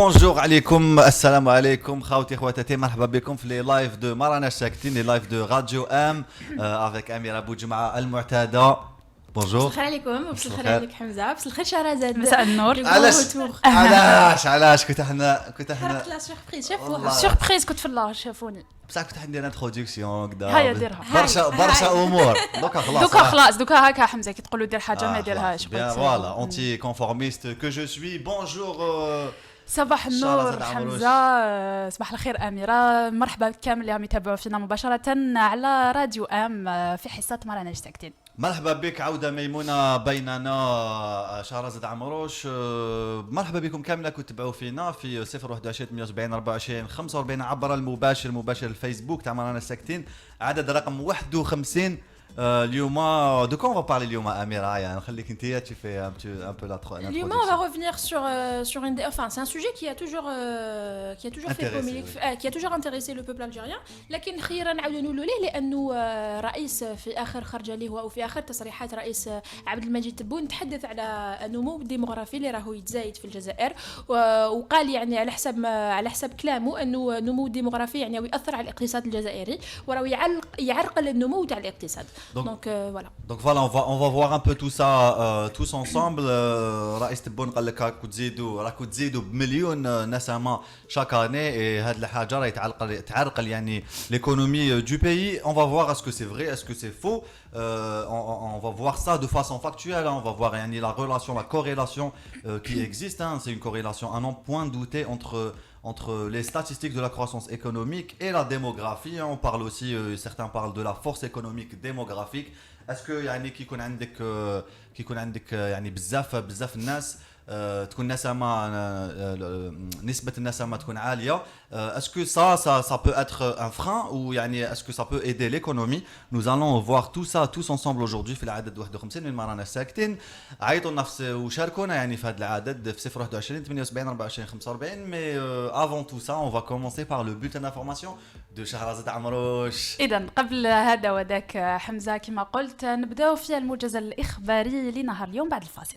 بونجور عليكم، السلام عليكم خاوتي خواتاتي، مرحبا بكم في لي لايف دو مرانا ساكتين، لي لايف دو راديو ام افيك اميره بوجمعه المعتاده. بونجور. مساء الخير عليكم، مساء الخير عليك حمزه، مساء الخير شهرزاد، مساء النور. علاش كنت حنا حرقت لا سوربريز، شافوها سوربريز كنت في الله شافوني بصح كنت حندير انتروداكسيون هكذا. هيا ديرها. برشا امور دوكا هكا حمزه كي تقولوا دير حاجه ما يديرهاش. فوالا اونتي كونفورميست كو جو سوي. بونجور. صباح النور حمزه، صباح الخير اميره، مرحبا كامل اللي راهم يتابعوا فينا مباشره على راديو ام في حصه مرانا ساكتين. مرحبا بك، عودة ميمونة بيننا، شهرزاد عمروش. مرحبا بكم كاملة كتبعوا فينا في 021 78 24 45 عبر المباشر الفيسبوك تاع مرانا ساكتين، عدد رقم 51. اليوم de quoi on va parler اليوم أميرة؟ يعني نخليك انت تشوفي un peu l'introduction. اليوم on va revenir sur une enfin c'est un sujet qui a toujours fait polémique, qui a toujours intéressé le peuple algérien، لكن خيرا نعاودوا نقولوا ليه لانه رئيس في اخر خرجه له او في اخر تصريحات رئيس عبد المجيد تبون تحدث على النمو الديموغرافي اللي راهو يتزايد في الجزائر، وقال يعني على حسب كلامه انه النمو الديموغرافي يعني يؤثر على الاقتصاد الجزائري وراهو يعرقل النمو تاع الاقتصاد. Donc voilà, on va voir un peu tout ça tous ensemble. رئيس تبون قال لك راكو تزيدوا بمليون نسمه chaque année et هاد الحاجه راهي تعرقل يعني l'économie du pays. On va voir est-ce que c'est vrai, est-ce que c'est faux. On va voir ça de façon factuelle, on va voir يعني la relation, la corrélation qui existe, hein. C'est une corrélation à n'en point douter entre les statistiques de la croissance économique et la démographie. On parle aussi, certains parlent de la force économique démographique. Est-ce que يعني كيكون عندك يعني بزاف الناس تكون نسمة نسبة النسمة تكون عالية، est-ce que ça peut être un frein ou يعني est-ce que ça peut aider l'économie? Nous allons voir tout ça tous ensemble aujourd'hui في العدد 51 من مرانا ساكتين. عيطوا النفس وشاركونا يعني في هذا العدد في 021 78 24 45. Mais avant tout ça, on va commencer par le bulletin d'information de شهرزاد عمروش. إذن قبل هذا وذاك حمزة كما قلت نبدأ في الموجز الإخباري لنهار اليوم بعد الفاصل.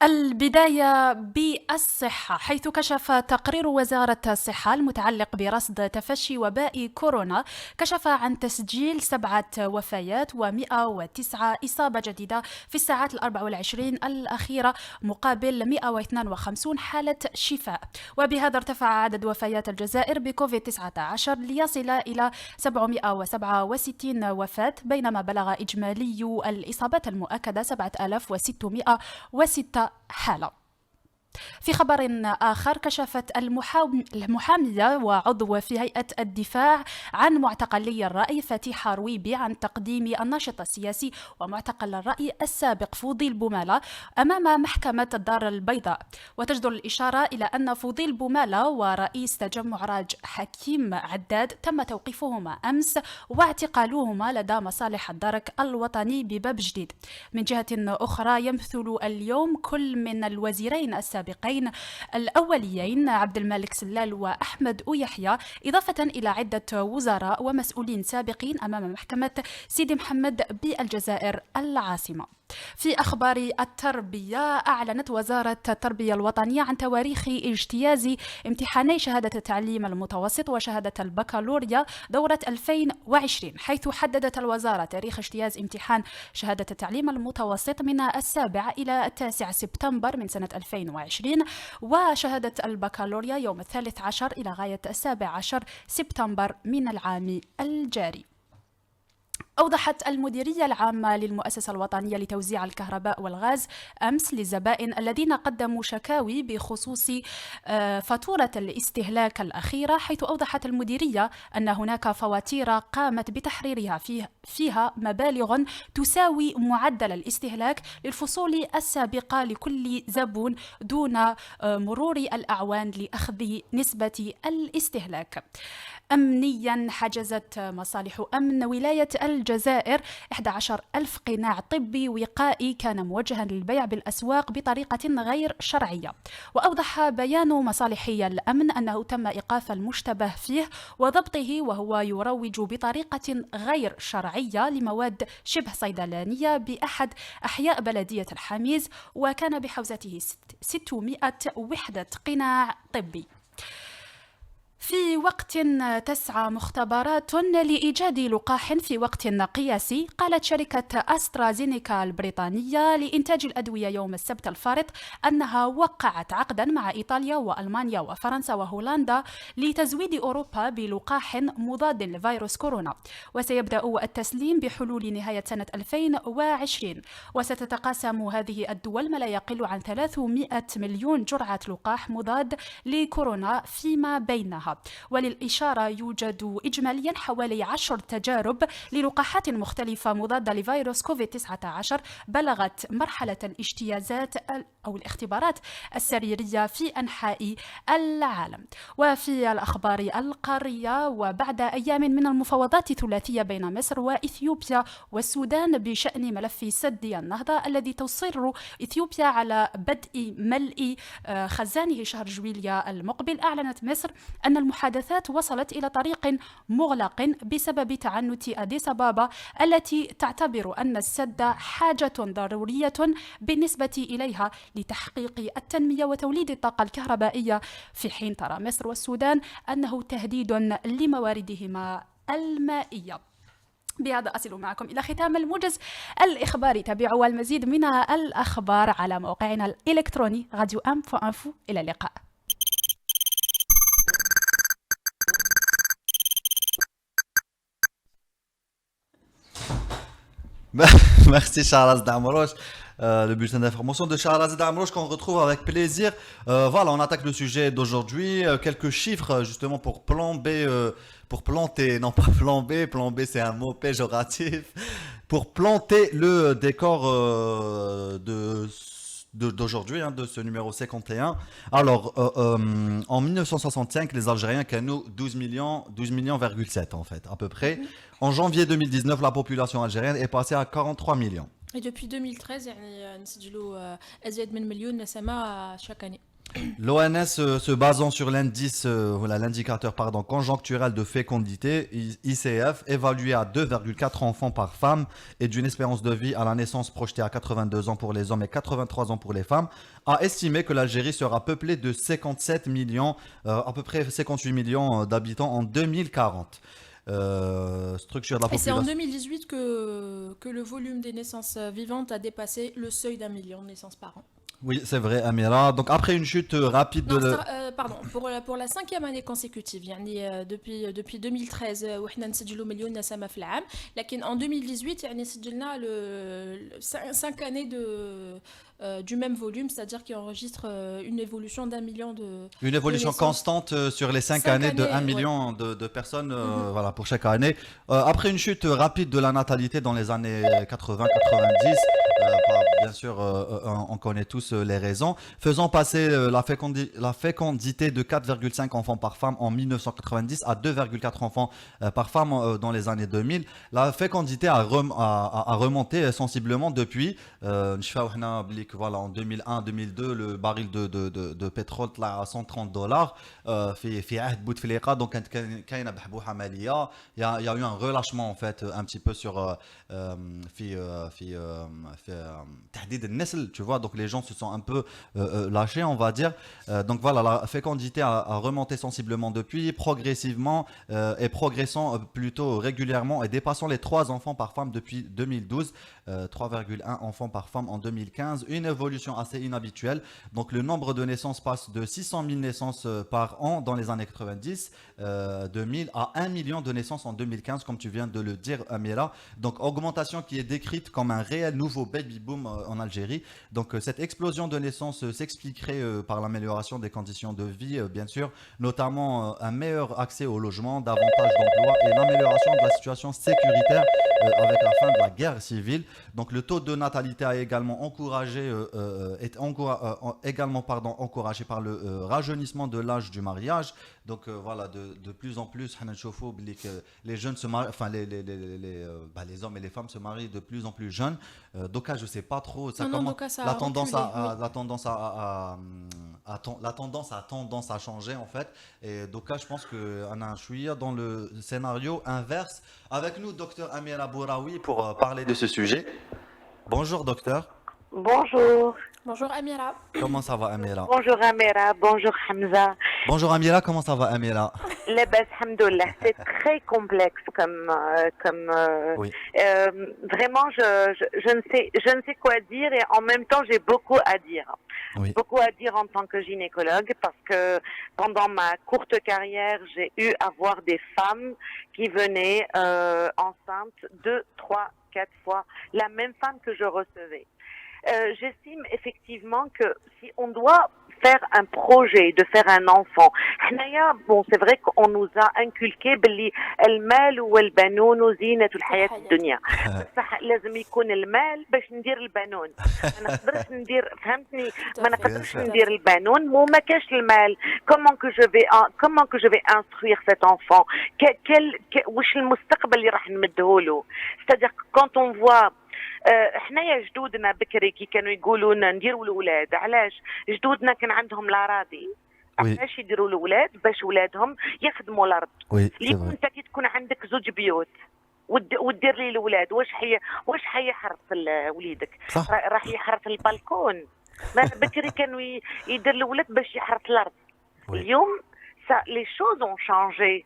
البداية بالصحة، حيث كشف تقرير وزارة الصحة المتعلق برصد تفشي وباء كورونا كشف عن تسجيل 7 وفيات و109 إصابة جديدة في الساعات 24 الأخيرة مقابل 152 حالة شفاء، وبهذا ارتفع عدد وفيات الجزائر بكوفيد-19 ليصل إلى 767 وفاة، بينما بلغ إجمالي الإصابات المؤكدة 7606 حالة. في خبر آخر، كشفت المحامية وعضو في هيئة الدفاع عن معتقلي الرأي فتيحة رويبي عن تقديم الناشط السياسي ومعتقل الرأي السابق فوضيل بومالة أمام محكمة الدار البيضاء، وتجدر الإشارة إلى أن فوضيل بومالة ورئيس تجمع راج حكيم عداد تم توقيفهما أمس واعتقالهما لدى مصالح الدرك الوطني بباب جديد. من جهة أخرى، يمثل اليوم كل من الوزيرين السابقين الأوليين عبد الملك سلال وأحمد أويحيى، إضافة إلى عدة وزراء ومسؤولين سابقين أمام محكمة سيدي محمد بالجزائر العاصمة. في أخبار التربية، أعلنت وزارة التربية الوطنية عن تواريخ اجتياز امتحاني شهادة التعليم المتوسط وشهادة البكالوريا دورة 2020، حيث حددت الوزارة تاريخ اجتياز امتحان شهادة التعليم المتوسط من 7 إلى 9 سبتمبر من سنة 2020، وشهادة البكالوريا يوم 13 إلى غاية 17 سبتمبر من العام الجاري. أوضحت المديرية العامة للمؤسسة الوطنية لتوزيع الكهرباء والغاز أمس للزبائن الذين قدموا شكاوي بخصوص فاتورة الاستهلاك الأخيرة، حيث أوضحت المديرية أن هناك فواتير قامت بتحريرها فيها مبالغ تساوي معدل الاستهلاك للفصول السابقة لكل زبون دون مرور الأعوام لأخذ نسبة الاستهلاك. أمنيا، حجزت مصالح أمن ولاية الجزائر 11,000 قناع طبي وقائي كان موجها للبيع بالأسواق بطريقة غير شرعية. وأوضح بيان مصالحي الأمن أنه تم إيقاف المشتبه فيه وضبطه وهو يروج بطريقة غير شرعية لمواد شبه صيدلانية بأحد أحياء بلدية الحميز، وكان بحوزته 600 وحدة قناع طبي. في وقت تسعى مختبرات لإيجاد لقاح في وقت قياسي، قالت شركة أسترازينيكا البريطانية لإنتاج الأدوية يوم السبت الفارط أنها وقعت عقدا مع إيطاليا وألمانيا وفرنسا وهولندا لتزويد أوروبا بلقاح مضاد لفيروس كورونا، وسيبدأ التسليم بحلول نهاية سنة 2020. وستتقاسم هذه الدول ما لا يقل عن 300 مليون جرعة لقاح مضاد لكورونا فيما بينها. وللإشارة يوجد إجماليا حوالي 10 تجارب للقاحات مختلفة مضادة لفيروس كوفيد-19 بلغت مرحلة الاجتيازات أو الاختبارات السريرية في أنحاء العالم. وفي الأخبار القارية، وبعد أيام من المفاوضات الثلاثية بين مصر وإثيوبيا والسودان بشأن ملف سد النهضة الذي تصر إثيوبيا على بدء ملء خزانه شهر جويليا المقبل، أعلنت مصر أن المحادثات وصلت إلى طريق مغلق بسبب تعنت أديس أبابا التي تعتبر أن السد حاجة ضرورية بالنسبة إليها لتحقيق التنمية وتوليد الطاقة الكهربائية، في حين ترى مصر والسودان أنه تهديد لمواردهما المائية. بهذا أصل معكم إلى ختام الموجز الإخباري. تابعوا المزيد من الأخبار على موقعنا الإلكتروني راديو ام.info. إلى اللقاء. Merci Charles Damroche. Le bulletin d'information de Charles Damroche qu'on retrouve avec plaisir. Voilà, on attaque le sujet d'aujourd'hui. Quelques chiffres justement pour planter, non pas flamber, plomber c'est un mot péjoratif, pour planter le décor d'aujourd'hui, de ce numéro 51. Alors, en 1965, les Algériens canoient 12 millions,7 en fait, à peu près. En janvier 2019, la population algérienne est passée à 43 millions. Et depuis 2013, نسجلوا أزيد من مليون نسمة chaque année. L'ONS se basant sur l'indicateur conjoncturel de fécondité, ICF, évalué à 2,4 enfants par femme et d'une espérance de vie à la naissance projetée à 82 ans pour les hommes et 83 ans pour les femmes, a estimé que l'Algérie sera peuplée de 57 millions, à peu près 58 millions d'habitants en 2040. Structure de la Et c'est population. en 2018 que le volume des naissances vivantes a dépassé le seuil d'1 million de naissances par an. Oui, c'est vrai, Amira. Donc après une chute rapide Non, de... pardon, pour la 5e année consécutive, يعني depuis 2013 وحنا نسجلوا مليون نسمة في العام، لكن en 2018 يعني سجلنا 5 années du même volume, c'est-à-dire qui enregistre une évolution d'1 million de... Une évolution constante sur les 5 années de 1 million ouais. de personnes voilà, pour chaque année. Après une chute rapide de la natalité dans les années 80-90, bien sûr, on connaît tous les raisons, faisant passer la fécondité de 4,5 enfants par femme en 1990 à 2,4 enfants par femme dans les années 2000. La fécondité a remonté sensiblement depuis. Voilà, en 2001-2002, le baril de pétrole là à $130. في عهد بوتفليقة donc كاينه بحبوحه ماليه. Il y a eu un relâchement en fait un petit peu sur في تحديد النسل, tu vois, donc les gens se sont un peu lâchés, on va dire. Donc voilà, la fécondité a remonté sensiblement depuis, progressivement et progressant plutôt régulièrement et dépassant les 3 enfants par femme depuis 2012, 3,1 enfants par femme en 2015, une évolution assez inhabituelle. Donc le nombre de naissances passe de 600 000 naissances par an dans les années 90, 2000 à 1 million de naissances en 2015, comme tu viens de le dire, Amira. Donc augmentation qui est décrite comme un réel nouveau baby boom en Algérie. Donc cette explosion de naissance s'expliquerait par l'amélioration des conditions de vie, bien sûr, notamment un meilleur accès au logement, davantage d'emplois et l'amélioration de la situation sécuritaire avec la fin de la guerre civile. Donc le taux de natalité a également encouragé par le rajeunissement de l'âge du mariage. Donc voilà, de plus en plus, les jeunes se marient, enfin les hommes et les femmes se marient de plus en plus jeunes. Doka, je sais pas trop, ça Non, comment Doka, ça la a tendance reculé, a, oui. la tendance a tendance à changer en fait. Et Doka, je pense que on a un chouïa dans le scénario inverse. Avec nous, docteur Amira Bouraoui, pour parler de ce sujet. Bonjour docteur. Bonjour. Bonjour Amira. Comment ça va Amira? Bonjour Amira, bonjour Hamza. Bonjour Amira, comment ça va Amira? Lebas, hamdoullah. C'est très complexe Oui. vraiment, je ne sais quoi dire et en même temps, j'ai beaucoup à dire. Oui. Beaucoup à dire en tant que gynécologue parce que pendant ma courte carrière, j'ai eu à voir des femmes qui venaient enceintes 2, 3, 4 fois, la même femme que je recevais. J'estime effectivement que si on doit faire un projet de faire un enfant, bon, c'est vrai qu'on nous a inculqué باللي المال والبنون زينة الحياة الدنيا. بصح لازم يكون المال باش ندير البنون. ما نقدرش ندير فهمتني ما نقدرش ندير البنون وما كاش المال. Comment que je vais instruire cet enfant? واش المستقبل اللي راح نمدهوله؟ C'est-à-dire que quand on voit حنايا جدودنا بكري كي كانوا يقولوا لنا نديروا الاولاد علاش جدودنا كان عندهم الاراضي علاش يديروا الاولاد باش ولادهم يخدموا الارض ليكون انت كي تكون عندك زوج بيوت ودير لي الاولاد واش حيحرث وليدك راح يحرث البالكون ما بكري كانوا يدير الاولاد باش يحرث الارض اليوم les choses ont changé.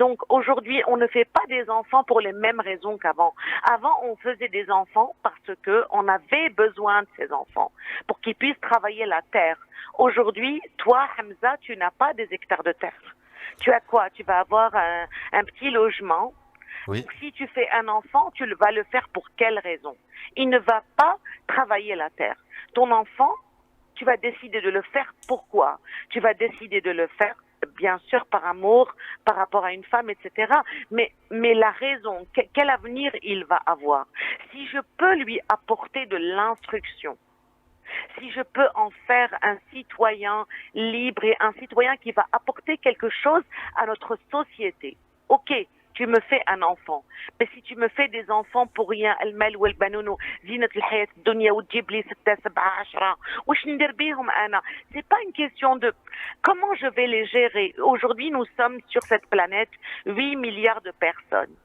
Donc aujourd'hui, on ne fait pas des enfants pour les mêmes raisons qu'avant. Avant, on faisait des enfants parce que on avait besoin de ces enfants pour qu'ils puissent travailler la terre. Aujourd'hui, toi, Hamza, tu n'as pas des hectares de terre. Tu as quoi? Tu vas avoir un petit logement. Oui. Donc, si tu fais un enfant, tu vas le faire pour quelle raison? Il ne va pas travailler la terre. Ton enfant, tu vas décider de le faire pourquoi? Tu vas décider de le faire bien sûr par amour, par rapport à une femme, etc. Mais la raison, quel avenir il va avoir? Si je peux lui apporter de l'instruction, si je peux en faire un citoyen libre et un citoyen qui va apporter quelque chose à notre société, ok, tu me fais un enfant. Mais si tu me fais des enfants pour rien, المال والبنون زينة الحياة الدنيا وتجيب لي 6 7 10 واش ندير بيهم أنا؟ C'est pas une question de comment je vais les gérer. Aujourd'hui, nous sommes sur cette planète 8 milliards de personnes.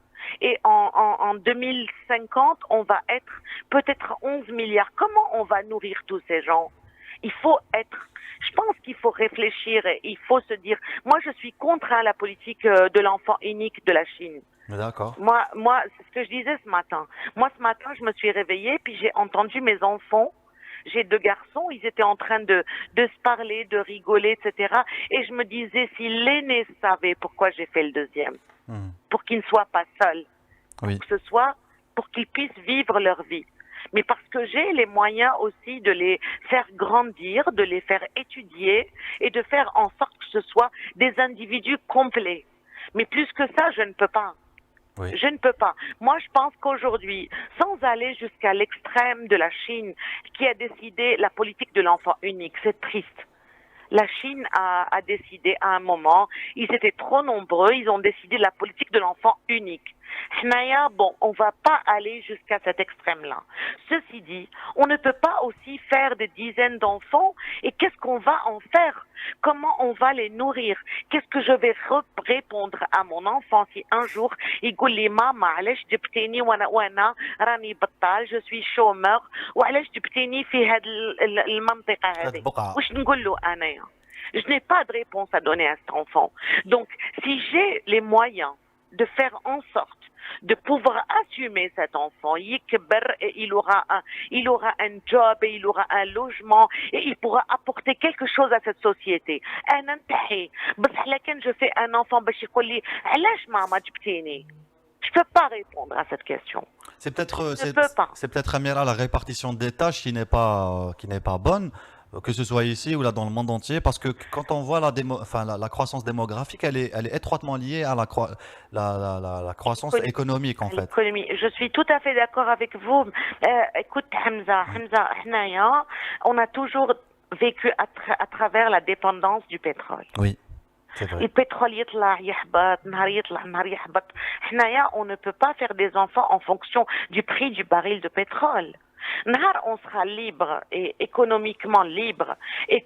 Et en 2050, on va être peut-être 11 milliards. Comment on va nourrir tous ces gens? Il faut être... Je pense qu'il faut réfléchir et il faut se dire... Moi, je suis contre la politique de l'enfant unique de la Chine. D'accord. Moi, c'est ce que je disais ce matin. Moi, ce matin, je me suis réveillée puis j'ai entendu mes enfants. J'ai 2 garçons, ils étaient en train de se parler, de rigoler, etc. Et je me disais, si l'aîné savait pourquoi j'ai fait le deuxième, pour qu'ils ne soient pas seuls, que ce soit pour qu'ils puissent vivre leur vie. Mais parce que j'ai les moyens aussi de les faire grandir, de les faire étudier et de faire en sorte que ce soit des individus complets. Mais plus que ça, je ne peux pas. Oui. Je ne peux pas. Moi, je pense qu'aujourd'hui, sans aller jusqu'à l'extrême de la Chine, qui a décidé la politique de l'enfant unique, c'est triste. La Chine a décidé à un moment, ils étaient trop nombreux, ils ont décidé la politique de l'enfant unique. Hnaya, bon, on va pas aller jusqu'à cet extrême-là. Ceci dit, on ne peut pas aussi faire des dizaines d'enfants et qu'est-ce qu'on va en faire? Comment on va les nourrir? Qu'est-ce que je vais répondre à mon enfant si un jour il dit maman, علاش جبتيني وانا راني بطال, je suis chômeur, وعلاش جبتيني في هذه المنطقة هذه؟ واش نقول له أنا؟ Je n'ai pas de réponse à donner à cet enfant. Donc, si j'ai les moyens de faire en sorte de pouvoir assumer cet enfant, il aura un job et il aura un logement et il pourra apporter quelque chose à cette société. بصح لكن je fais un enfant باش يقول لي علاش ماما جبتيني؟ Je peux pas répondre à cette question. C'est peut-être, Je peux pas. c'est peut-être Amira, la répartition des tâches qui n'est pas bonne, que ce soit ici ou là dans le monde entier, parce que quand on voit la croissance démographique, elle est étroitement liée à la croissance économique en fait. L'économie. Je suis tout à fait d'accord avec vous. Écoute, Hamza, Hnaya, on a toujours vécu à travers la dépendance du pétrole. Oui, c'est vrai. البترول يطلع يحبط نهار يطلع نهار يحبط حنايا on ne peut pas faire des enfants en fonction du prix du baril de pétrole. نهار on sera libre et économiquement libre et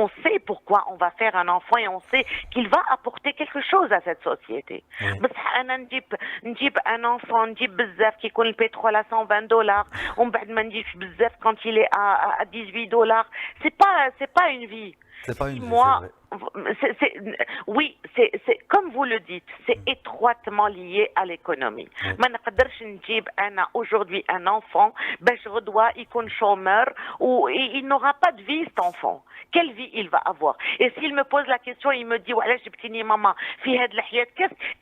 on sait pourquoi on va faire un enfant et on sait qu'il va apporter quelque chose à cette société. بصح انا نجيب un enfant نجيب بزاف كي يكون البترول à $120 ومن بعد ما نجيب بزاف quand il est à $18. C'est pas une vie. C'est pas une vie, Moi, c'est vrai. oui, c'est comme vous le dites, c'est étroitement lié à l'économie. ما نقدرش نجيب أنا aujourd'hui un enfant باش غدوة يكون chômeur ou il n'aura pas de vie cet enfant. Quelle vie il va avoir? Et s'il me pose la question, il me dit وعلاش جبتيني ماما في هاد الحياة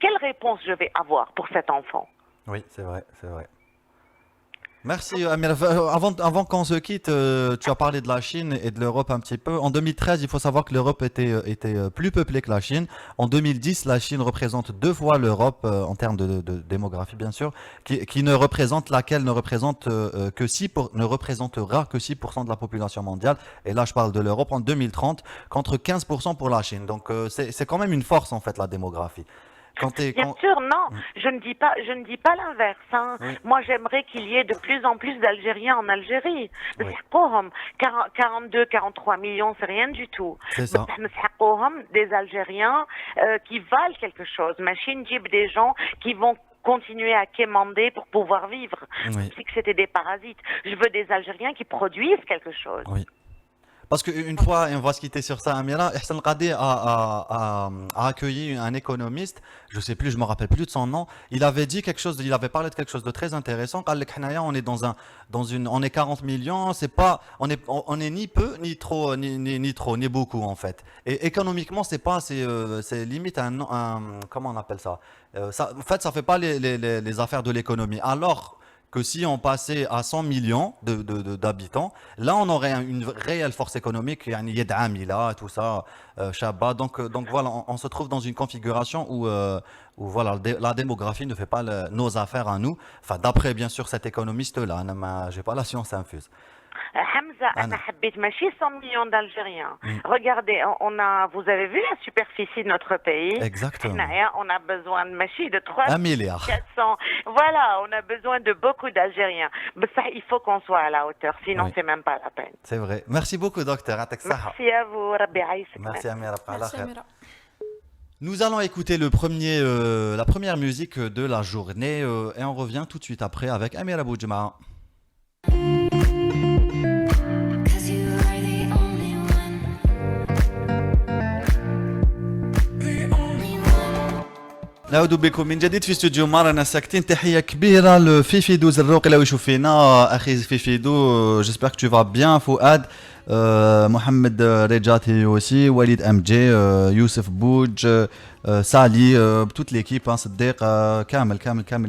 quelle réponse je vais avoir pour cet enfant? Oui, c'est vrai, c'est vrai. Merci Amira. Avant qu'on se quitte, tu as parlé de la Chine et de l'Europe un petit peu. En 2013, il faut savoir que l'Europe était plus peuplée que la Chine. En 2010, la Chine représente 2 fois l'Europe en termes de démographie, bien sûr, qui ne représente laquelle ne représente ne représentera que 6% de la population mondiale. Et là, je parle de l'Europe en 2030, contre 15% pour la Chine. Donc, c'est quand même une force en fait la démographie. Bien sûr, non, je ne dis pas l'inverse. Hein. Oui. Moi, j'aimerais qu'il y ait de plus en plus d'Algériens en Algérie. Oui. 42, 43 millions, c'est rien du tout. C'est ça. Des Algériens qui valent quelque chose. Machine Jeep, des gens qui vont continuer à quémander pour pouvoir vivre. Oui. C'est que c'était des parasites. Je veux des Algériens qui produisent quelque chose. Oui. Parce qu'une fois, et on va se quitter sur ça, Amira, Ihsan Qadi a accueilli un économiste, je sais plus, je me rappelle plus de son nom. Il avait dit quelque chose, il avait parlé de quelque chose de très intéressant. On est on est 40 millions, on est ni peu, ni trop, ni beaucoup en fait. Et économiquement, c'est limite comment on appelle ça? En fait, ça fait pas les affaires de l'économie. Alors que si on passait à 100 millions d'habitants, là on aurait une réelle force économique, tout ça, Shabbat. Donc voilà, on se trouve dans une configuration où voilà, la démographie ne fait pas nos affaires à nous. Enfin, d'après bien sûr cet économiste-là, j'ai pas la science infuse. Hamza, أنا حبيت ماشي 100 millions d'Algériens. Regardez, vous avez vu la superficie de notre pays. Exactement. On a besoin de machines de 300, 1 milliard. 400. Voilà, on a besoin de beaucoup d'Algériens. Mais ça, il faut qu'on soit à la hauteur, sinon c'est même pas la peine. C'est vrai. Merci beaucoup, docteur. Merci à vous. Rabbi Aïsek. Merci Amira. Merci, Amira. Nous allons écouter la première musique de la journée et on revient tout de suite après avec Amira Boujma. نعود بكم من جديد في استوديو مارنا ساكتين. تحية كبيرة لفيفيدو زروقي لو يشوف فينا أخي فيفيدو. جيسبر que tu vas bien. فؤاد محمد رجاتي aussi, وليد ام جي, يوسف بوج, سالي, toute l'équipe, صديق, كامل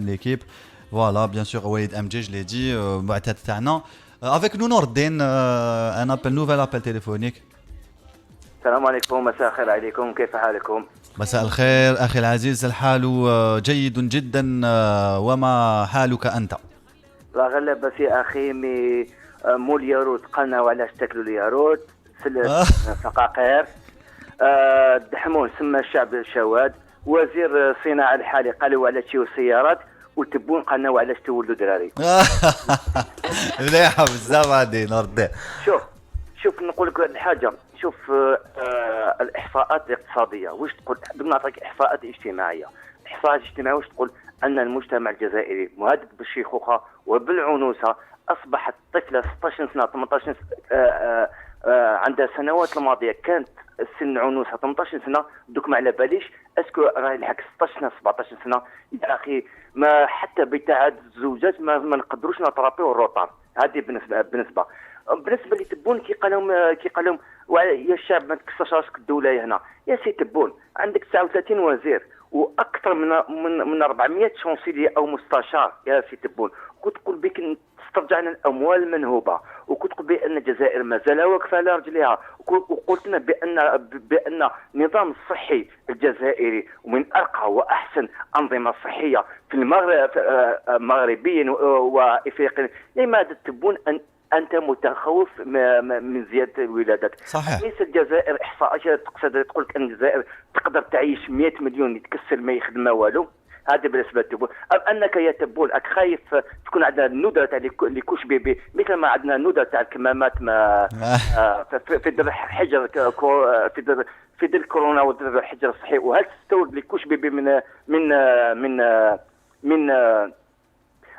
l'équipe. Voilà, bien sûr, وليد ام جي, je l'ai dit, معتاد تاعنا. Avec nous Nordin, un nouvel appel téléphonique. السلام عليكم، مساء الخير عليكم، كيف حالكم؟ مساء الخير أخي العزيز، الحال جيد جدا، وما حالك أنت؟ لا غير بس يا أخي مو الياروت قالنا وعلاش تاكلوا الياروت فقاقير. الدحمون سمى الشعب الشواد، وزير الصناعة الحالي قالوا وعلاش تشيو السيارات، والتبون قالنا وعلاش تولدوا دراري. مليحة بزاف هادي نردي. شوف نقول لك الحاجة، شوف الإحصاءات الاقتصادية واش تقول؟ نعطيك إحصاءات اجتماعية. إحصاءات اجتماعية واش تقول؟ أن المجتمع الجزائري مهدد بالشيخوخة وبالعنوسة. أصبحت طفلة 16 سنة 18 عندها السنوات الماضية كانت سن عنوسة 18 سنة، دوك ما على باليش اسكو راهي لحق 16 سنة 17 سنة. يا أخي ما حتى بتاعت الزوجات ما نقدروش نطرابيو الروطار. هذه بالنسبه لتبون كي قال لهم يا الشعب ما تكسرش راسك الدوله هنا. يا سي تبون عندك 39 وزير واكثر من 400 شونسيليه او مستشار يا سي تبون، كنت تقول بك تسترجع لنا الاموال المنهوبه، وكنت تقول بان الجزائر مازال واقفه على رجليها، وقلت لنا بان النظام الصحي الجزائري ومن ارقى واحسن انظمه صحيه في المغرب مغربيا وافريقيا. لماذا تبون انت متخوف من زياده الولادات؟ صحيح. ليس الجزائر احصاءات تقصد تقول لك ان الجزائر تقدر تعيش 100 مليون يتكسر ما يخدم والو. هذا بالنسبه لتبون. ام انك يا تبون راك خايف تكون عندنا الندره تاع لكوش بيبي مثل ما عندنا الندره تاع الكمامات ما في در حجر في در كورونا ودر الحجر الصحي، وهل تستورد لكوش بيبي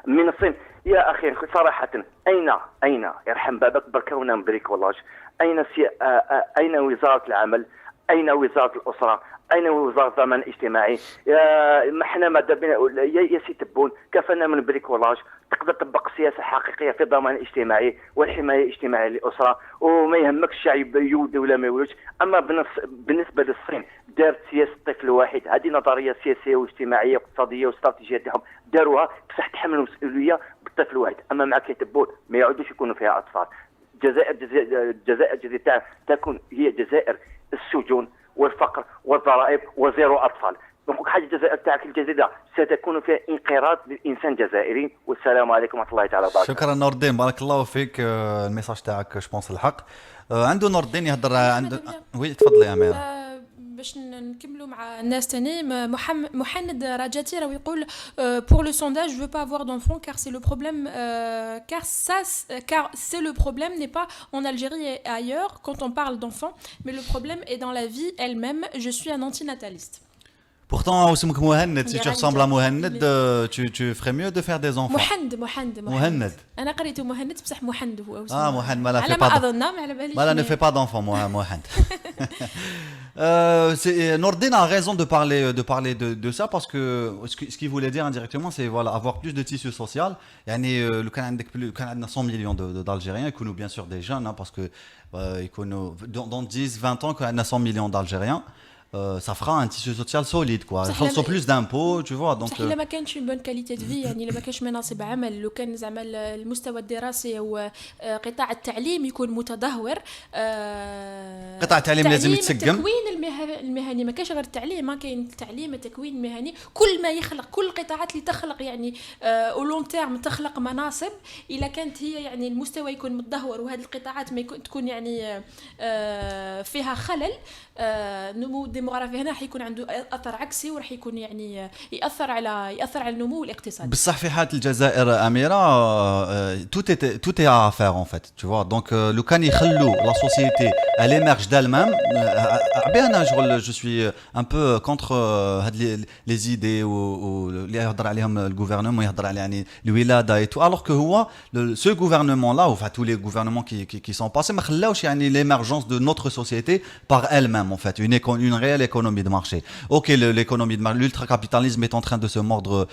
من الصين؟ يا اخي صراحه اين يرحم بابك بركونا بريكولاج، اين وزاره العمل، اين وزاره الاسره، اين وزاره الضمان الاجتماعي؟ ما احنا ماذا بنا يا سي تبون كفانا من بريكولاج. تقدر تطبق سياسه حقيقيه في الضمان الاجتماعي والحمايه الاجتماعيه للاسره وما يهمكش الشعب يولد ولا ما يولدش. اما بالنسبه للصين دارت سياسه الطفل الواحد، هذه نظريه سياسيه واجتماعيه واقتصاديه واستراتيجيه تاعهم داروها بصح تحملوا المسؤوليه بالطفل الواحد. اما معك يا تبون ما يعودوش يكونوا فيها اطفال. الجزائر تكون هي جزائر السجون والفقر والضرائب وزيرو اطفال. دونك حاجه الجزائر تاعك الجديده ستكون فيها انقراض للانسان الجزائري. والسلام عليكم ورحمه الله تعالى وبركاته. شكرا نور الدين، بارك الله فيك. الميساج تاعك جو بونس الحق. عنده نور الدين يهضر عنده. وي تفضلي يا اميره. باش نكملوا مع الناس تاني. محمد راجاتي راه يقول pour le sondage je veux pas avoir d'enfants car c'est le problème car c'est le problème n'est pas en Algérie et ailleurs quand on parle d'enfants mais le problème est dans la vie elle-même. Je suis un antinataliste. Pourtant اسمك مهند. Si tu ressembles à Mohamed, tu ferais mieux de faire des enfants. مهند انا قريته مهند بصح محمد هو مهند ما لا على ما اظن ما على باليش. ما لا ne fait pas d'enfants Mohamed. Nordin a raison de parler de ça parce que ce qu'il voulait dire indirectement c'est voilà avoir plus de tissu social. يعني لو كان عندك كان عندنا 100 millions d'Algériens يكونوا bien sûr des jeunes parce que يكونوا dans 10 20 ans كان عندنا 100 millions d'Algériens. Ça fera un tissu social solide quoi. خلصوا plus d'impôts tu vois donc. إلا ما كانش بون كاليتي دو في يعني إلا ما كانش مناصب عمل، لو كان زعما المستوى الدراسي وقطاع التعليم يكون متدهور. قطاع التعليم لازم يتسقم. التكوين المهني ما كاش غير التعليم، ما كاين التعليم التكوين المهني كل ما يخلق كل القطاعات اللي تخلق يعني او لون تيرم تخلق مناصب. إلا كانت هي يعني المستوى يكون متدهور وهذه القطاعات ما تكون يعني فيها خلل، نمو الديموغرافي هنا حيكون عنده اثر عكسي وراح يكون يعني ياثر على النمو الاقتصادي. بصح في حاله الجزائر اميره tout est à faire en fait tu vois donc لو كان يخلوا la société elle émerge d'elle-même. bien je suis un peu contre هاد les idées اللي يهضر عليهم الgouvernement يهضر على يعني الولاده et tout alors que هو ce gouvernement là enfin tous les gouvernements qui sont passés ما خلاوش يعني l'émergence de notre société par elle-même en fait une réelle économie de marché. OK l'économie de marché l'ultracapitalisme est en train de se mordre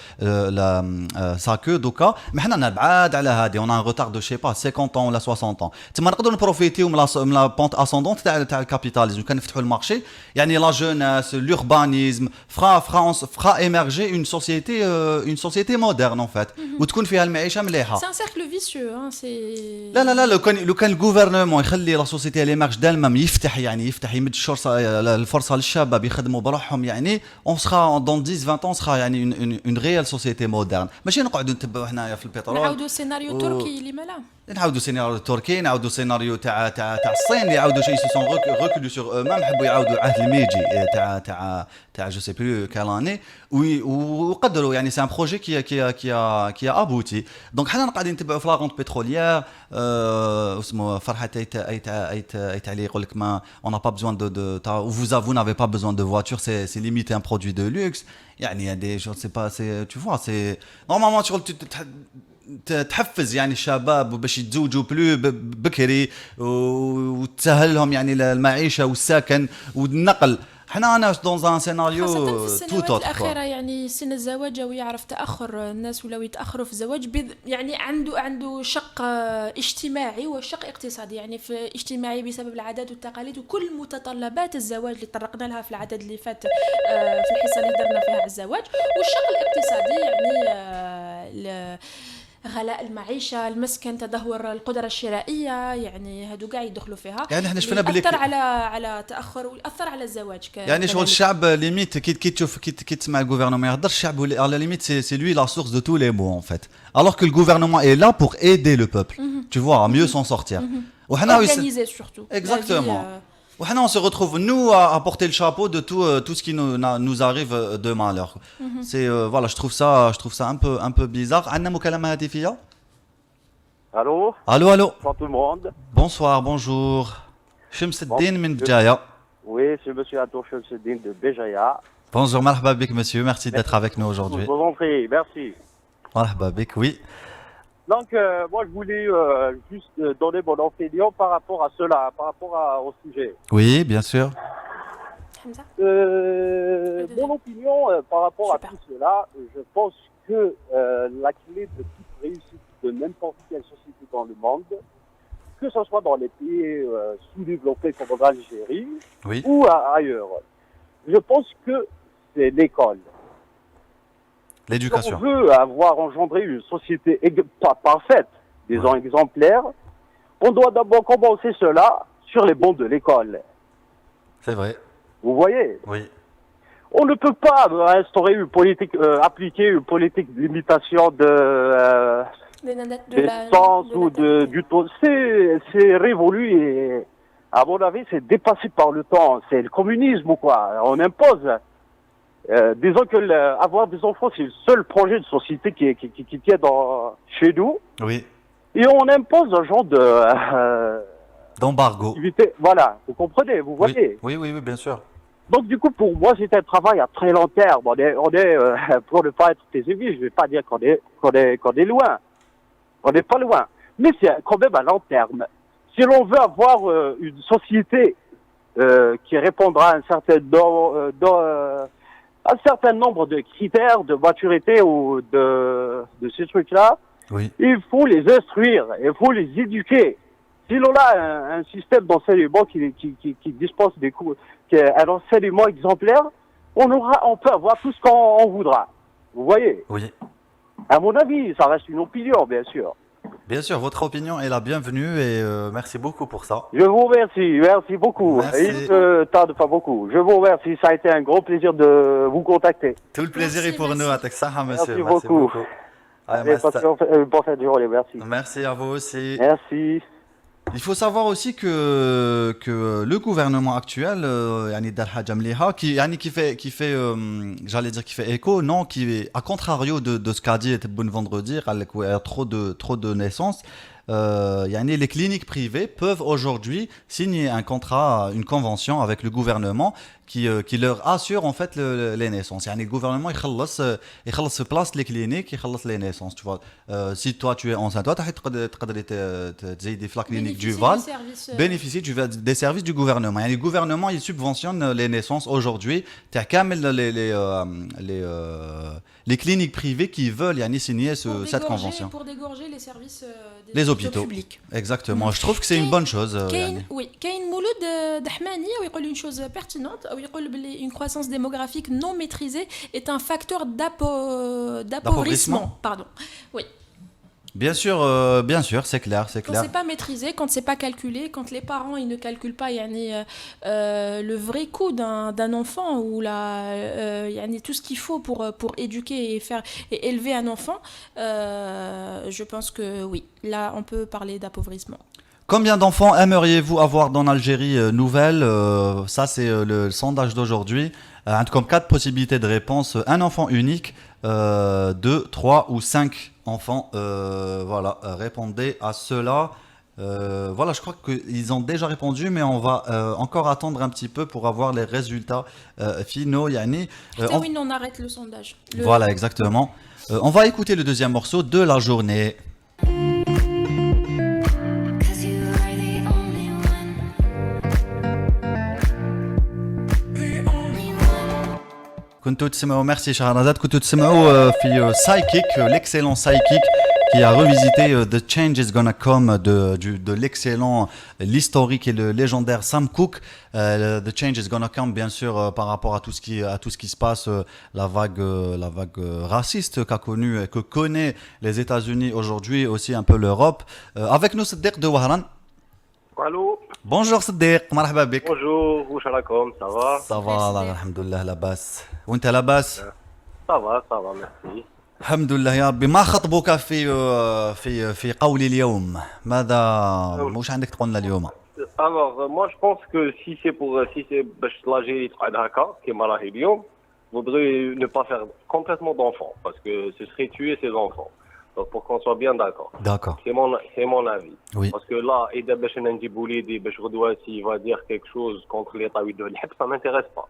sa queue دوكا mais حنا بعاد على هذه on a un retard de je sais pas 50 ans ولا 60 ans. تما نقدروا نبروفيتيو من لا بونت اسوندونت تاع الكابيتاليزم كان نفتحوا المارشي يعني لا جوناس l'urbanisme fera émerger une société moderne en fait وتكون فيها المعيشه مليحه. C'est un cercle vicieux hein c'est. لا لو كان الجوفرنمون يخلي لا سوسيتي اللي مارش دالمام يفتح يمد الفرصه للشباب يخدموا بروحهم يعني on sera dans 10 20 ans sera يعني une réelle société moderne. ماشي نقعدوا نتبعوا هنايا في البترول نعاودوا السيناريو التركي اللي مالا نعاودوا سيناريو التركي نعاودوا سيناريو تاع الصين اللي يعاودوا شيء سون ريكولو سور ما نحبوا يعاودوا العهد الميجي تاع جو سي بلو كالاني وقدروا يعني سي ان بروجي كي ابوتي دونك حنا قاعدين نتبعوا في لاغونت بتروليير اسمه فرحه ايت عليه يقول لك ما on n'a pas besoin de vous n'avez pas besoin de voiture c'est limite un produit de luxe يعني il y a des choses c'est pas c'est tu vois c'est normalement تحفز يعني الشباب باش يتزوجوا بلو بكري وتسهل لهم يعني المعيشه والسكن والنقل. حنا انا dans un scénario خاصة في tout السنوات autre الأخيرة quoi. يعني سن الزواج أو يعرف تأخر الناس ولاو يتأخروا في الزواج يعني عنده شق اجتماعي وشق اقتصادي يعني في اجتماعي بسبب العادات والتقاليد وكل متطلبات الزواج اللي طرقنا لها في العدد اللي فات في الحصة اللي درنا فيها على الزواج والشق الاقتصادي يعني غلاء المعيشة المسكن تدهور القدرة الشرائية يعني هادو قاع يدخلوا فيها يعني احنا شفنا اللي بلي أثر على تأخر وأثر على الزواج يعني شغل الشعب ليميت كي تشوف كي تسمع الغوفرنمون يهضر الشعب على ليميت سي lui la source de tous les maux en fait alors que le gouvernement est là pour aider le peuple tu vois à mieux s'en sortir وحنا organisé surtout exactement وحنا on se retrouve nous à porter le chapeau de tout ce qui nous arrive de malheur c'est voilà je trouve ça un peu bizarre عندنا مكالمة هاتفية Allô, الو bonsoir tout le monde. bonsoir bonjour شمس الدين من بجاية Oui, c'est monsieur Atour Chemseddine de Béjaïa. bonjour مرحبا بك monsieur merci d'être avec nous Je aujourd'hui vous en prie, merci. مرحبا بك oui Donc, moi, je voulais juste donner mon opinion par rapport à cela, par rapport au sujet. oui bien sûr Mon opinion par rapport Super. à tout cela, je pense que la clé de toute réussite de n'importe quelle société dans le monde, que ce soit dans les pays sous-développés comme l'Algérie oui ou ailleurs, je pense que c'est l'école. Si on l'éducation veut avoir engendré une société pas parfaite, disons exemplaire, on doit d'abord commencer cela sur les bancs de l'école. c'est vrai Vous voyez, oui on ne peut pas instaurer une politique, appliquer une politique de limitation des sens ou du taux. C'est révolu et, à mon avis, c'est dépassé par le temps. C'est le communisme ou quoi. On impose. Disons que avoir des enfants, c'est le seul projet de société qui tient chez nous. oui Et on impose un genre de d'embargo activité. Voilà, vous comprenez, vous voyez. oui bien sûr Donc du coup, pour moi, c'est un travail à très long terme. On est pour ne pas être pessimiste, je ne vais pas dire qu'on est loin. On n'est pas loin. Mais c'est quand même à long terme. Si l'on veut avoir une société qui répondra à un certain nombre de critères de maturité ou de ces trucs-là, oui il faut les instruire, il faut les éduquer. Si l'on a un système d'enseignement qui dispense un enseignement exemplaire, on peut avoir tout ce qu'on voudra. Vous voyez? oui À mon avis, ça reste une opinion, bien sûr. bien sûr votre opinion est la bienvenue et merci beaucoup pour ça Je vous remercie, merci beaucoup. Merci. Il ne tarde pas beaucoup. Je vous remercie, ça a été un gros plaisir de vous contacter. tout le plaisir est pour Merci. nous يعطيك الصحة monsieur Merci beaucoup. Allez, passez une bonne fin de journée, merci. merci à vous aussi Merci. il faut savoir aussi que le gouvernement actuel يعني دار حاجة مليحة qui fait j'allais dire qui fait écho non qui à contrario de ce qu'a dit Tebboune vendredi قال لك il y a trop de naissances يعني les cliniques privées peuvent aujourd'hui signer un contrat une convention avec le gouvernement qui leur assure en fait les naissances يعني le gouvernement يخلص في بلاصة les cliniques يخلص les naissances tu vois si toi tu es enceinte toi تقدر تزيدي في la clinique du Val bénéficier des services du gouvernement يعني le gouvernement il subventionne les naissances aujourd'hui تاع كامل les cliniques privées qui veulent يعني signer cette convention pour dégorger les services les hôpitaux publics. Exactement je trouve que c'est une bonne chose كاين كاين مولود دحماني ويقول une chose pertinente او يقول بلي une croissance démographique non maîtrisée est un facteur d'appauvrissement. Pardon. Oui. bien sûr c'est clair Quand c'est pas maîtrisé, quand c'est pas calculé, quand les parents ils ne calculent pas yani, le vrai coût d'un enfant ou yani, tout ce qu'il faut pour éduquer et élever un enfant, je pense que oui, là on peut parler d'appauvrissement. Combien d'enfants aimeriez-vous avoir dans l'Algérie nouvelle Ça, c'est le sondage d'aujourd'hui. Comme 4 possibilités de réponse. Un enfant unique, 2, 3 ou 5 enfants. Voilà, répondez à cela. Voilà, je crois qu'ils ont déjà répondu, mais on va encore attendre un petit peu pour avoir les résultats finaux. Yani. Oui, on arrête le sondage. Voilà, exactement. On va écouter le deuxième morceau de la journée. كنتوا تسمعوا merci شهرزاد كنتوا تسمعوا في Psychic l'excellent Psychic qui a revisité The Change is Gonna Come de l'excellent, l'historique et le légendaire Sam Cooke. The Change is Gonna Come, bien sûr, par rapport à tout ce qui se passe, la vague raciste que connaît les États-Unis aujourd'hui, aussi un peu l'Europe. Avec nous, Siddiq de Wahran. Allô. Bonjour Siddiq, marhaba bik. Bonjour, واش راكم؟ ça va? Ça va, alhamdoulilah, labas. وانت labas? Ça va, merci. الحمد لله يا ربي. ما خطبك في قولي اليوم؟ ماذا واش عندك تقول لنا اليوم؟ Alors, moi je pense que si c'est باش l'Algérie تقعد هكا كيما راهي اليوم, vaudrait ne pas faire complètement d'enfants parce que ce serait tuer ses enfants. Donc pour qu'on soit bien d'accord. D'accord. C'est mon avis. Oui. Parce que là, إذا باش نجيب وليدي باش غدوة s'il va dire quelque chose contre l'État ويدو الحق, ça m'intéresse pas.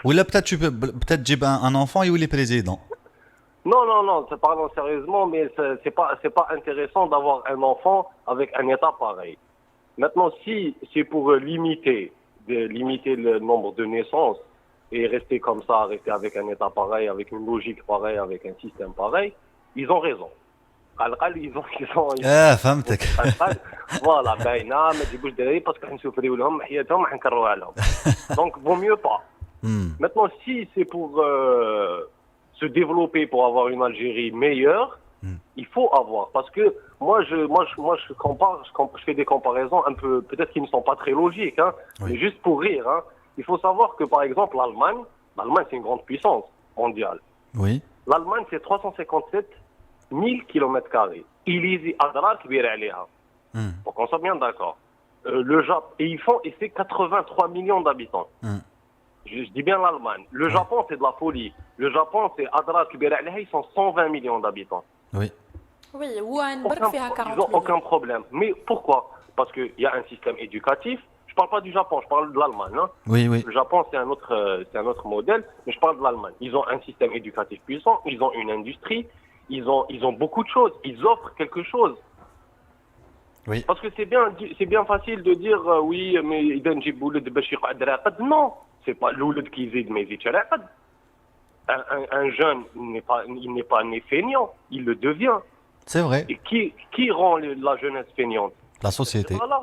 Ou là peut-être tu peux peut-être جيب un enfant et ou les présidents. Non, parlons sérieusement, mais c'est pas intéressant d'avoir un enfant avec un état pareil. Maintenant, si c'est pour limiter le nombre de naissances et rester comme ça, rester avec un état pareil, avec une logique pareille, avec un système pareil, ils ont raison. فهمتك. Voilà, باينة ما تجيبوش دراري باسكو حنسوفريو لهم حياتهم حنكروها لهم. Donc vaut mieux pas. Maintenant, si c'est pour se développer pour avoir une Algérie meilleure, il faut avoir. Parce que moi, je compare, je fais des comparaisons un peu, peut-être qui ne sont pas très logiques, hein, mais juste pour rire. Hein. Il faut savoir que, par exemple, l'Allemagne, c'est une grande puissance mondiale. Oui. L'Allemagne, c'est 357 000 km². Il y a pour qu'on soit bien d'accord. Le Japon, et c'est 83 millions d'habitants. Je dis bien l'Allemagne. Le Japon, c'est de la folie. Le Japon, c'est ils sont 120 millions d'habitants. Oui. Oui, Wuhan, ils n'ont aucun problème. Mais pourquoi? Parce qu'il y a un système éducatif. Je ne parle pas du Japon, je parle de l'Allemagne. Hein. Oui. Le Japon, c'est un autre modèle, mais je parle de l'Allemagne. Ils ont un système éducatif puissant, ils ont une industrie, ils ont beaucoup de choses. Ils offrent quelque chose. Oui. Parce que c'est bien facile de dire oui, mais non. C'est pas l'ouled qui zid, mais un jeune, il n'est pas né feignant, il le devient. C'est vrai. Et qui rend la jeunesse feignante? La société. Voilà.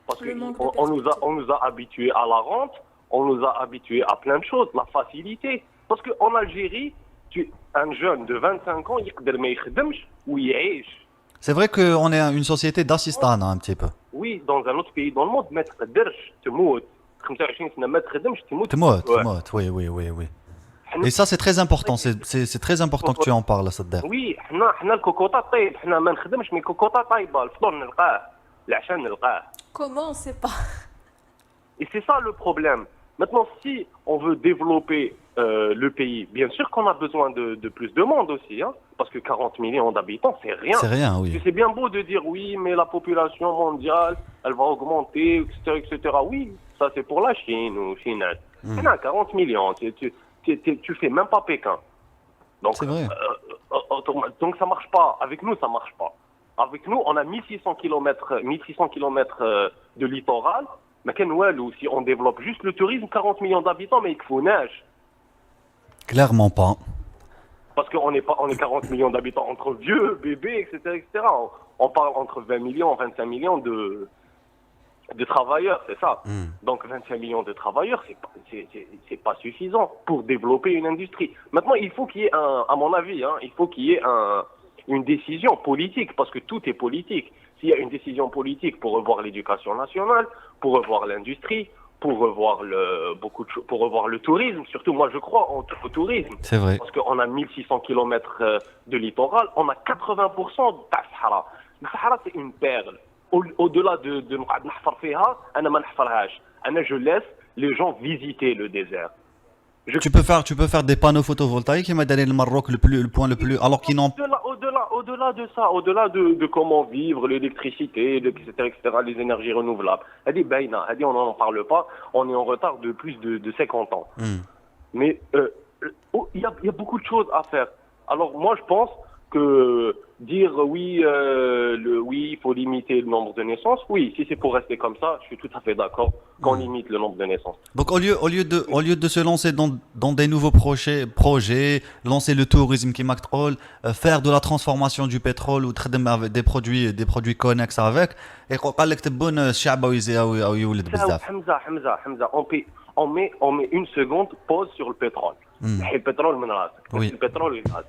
Parce qu'on nous a habitués à la rente, on nous a habitués à plein de choses, la facilité. Parce qu'en Algérie, un jeune de 25 ans, il ne C'est vrai qu'on est une société d'assistants un petit peu. Oui, dans un autre pays dans le monde, mettre derche, te mout. 25 سنه ما تخدمش تموت. Oui. Et ça c'est très important, c'est très important que tu en parles Sadder. Oui, حنا الكوكوطه طيب, حنا ما نخدمش مي الكوكوطه طايبه, الفطور نلقاه, العشاء نلقاه. Comment, on sait pas. Et c'est ça le problème. Maintenant, si on veut développer le pays, bien sûr qu'on a besoin de plus de monde aussi, hein, parce que 40 millions d'habitants, c'est rien. C'est rien, oui. C'est bien beau de dire oui, mais la population mondiale, elle va augmenter, etc. Oui, ça c'est pour la Chine ou Chine. On a 40 millions, tu fais même pas Pékin. Donc, c'est vrai. Donc ça marche pas. Avec nous, ça marche pas. Avec nous, on a 1600 km de littoral. Mais si on développe juste le tourisme, 40 millions d'habitants, mais il faut neige. Clairement pas. Parce qu'on est 40 millions d'habitants entre vieux, bébés, etc. On parle entre 20 millions, 25 millions de travailleurs, c'est ça. Donc 25 millions de travailleurs, c'est pas suffisant pour développer une industrie. Maintenant, il faut qu'il y ait à mon avis, hein, il faut qu'il y ait une décision politique, parce que tout est politique. S'il y a une décision politique pour revoir l'éducation nationale, pour revoir l'industrie, pour revoir pour revoir le tourisme, surtout moi je crois au tourisme. C'est vrai. Parce qu'on a 1600 km de littoral, on a 80% de Sahara. Le Sahara c'est une perle. Au-delà de نحفر فيها, أنا ما نحفرهاش. Je laisse les gens visiter le désert. Tu peux faire des panneaux photovoltaïques et mettre le Maroc le point le plus, alors qu'ils n'ont. Au-delà de ça, au-delà de comment vivre, l'électricité, etc., les énergies renouvelables. On n'en parle pas, on est en retard de plus de 50 ans. Mais il y a beaucoup de choses à faire. Alors moi je pense que dire oui, il faut limiter le nombre de naissances. Oui, si c'est pour rester comme ça, je suis tout à fait d'accord qu'on limite le nombre de naissances. Donc au lieu de se lancer dans des nouveaux projets, lancer le tourisme qui m'actrole, faire de la transformation du pétrole ou تخدم avec des produits connexes avec, et قال لك تبون الشعب أو يولد بزاف. Hamza, on met une seconde pause sur le pétrole. Le pétrole من راسك. Oui. Le pétrole والغاز.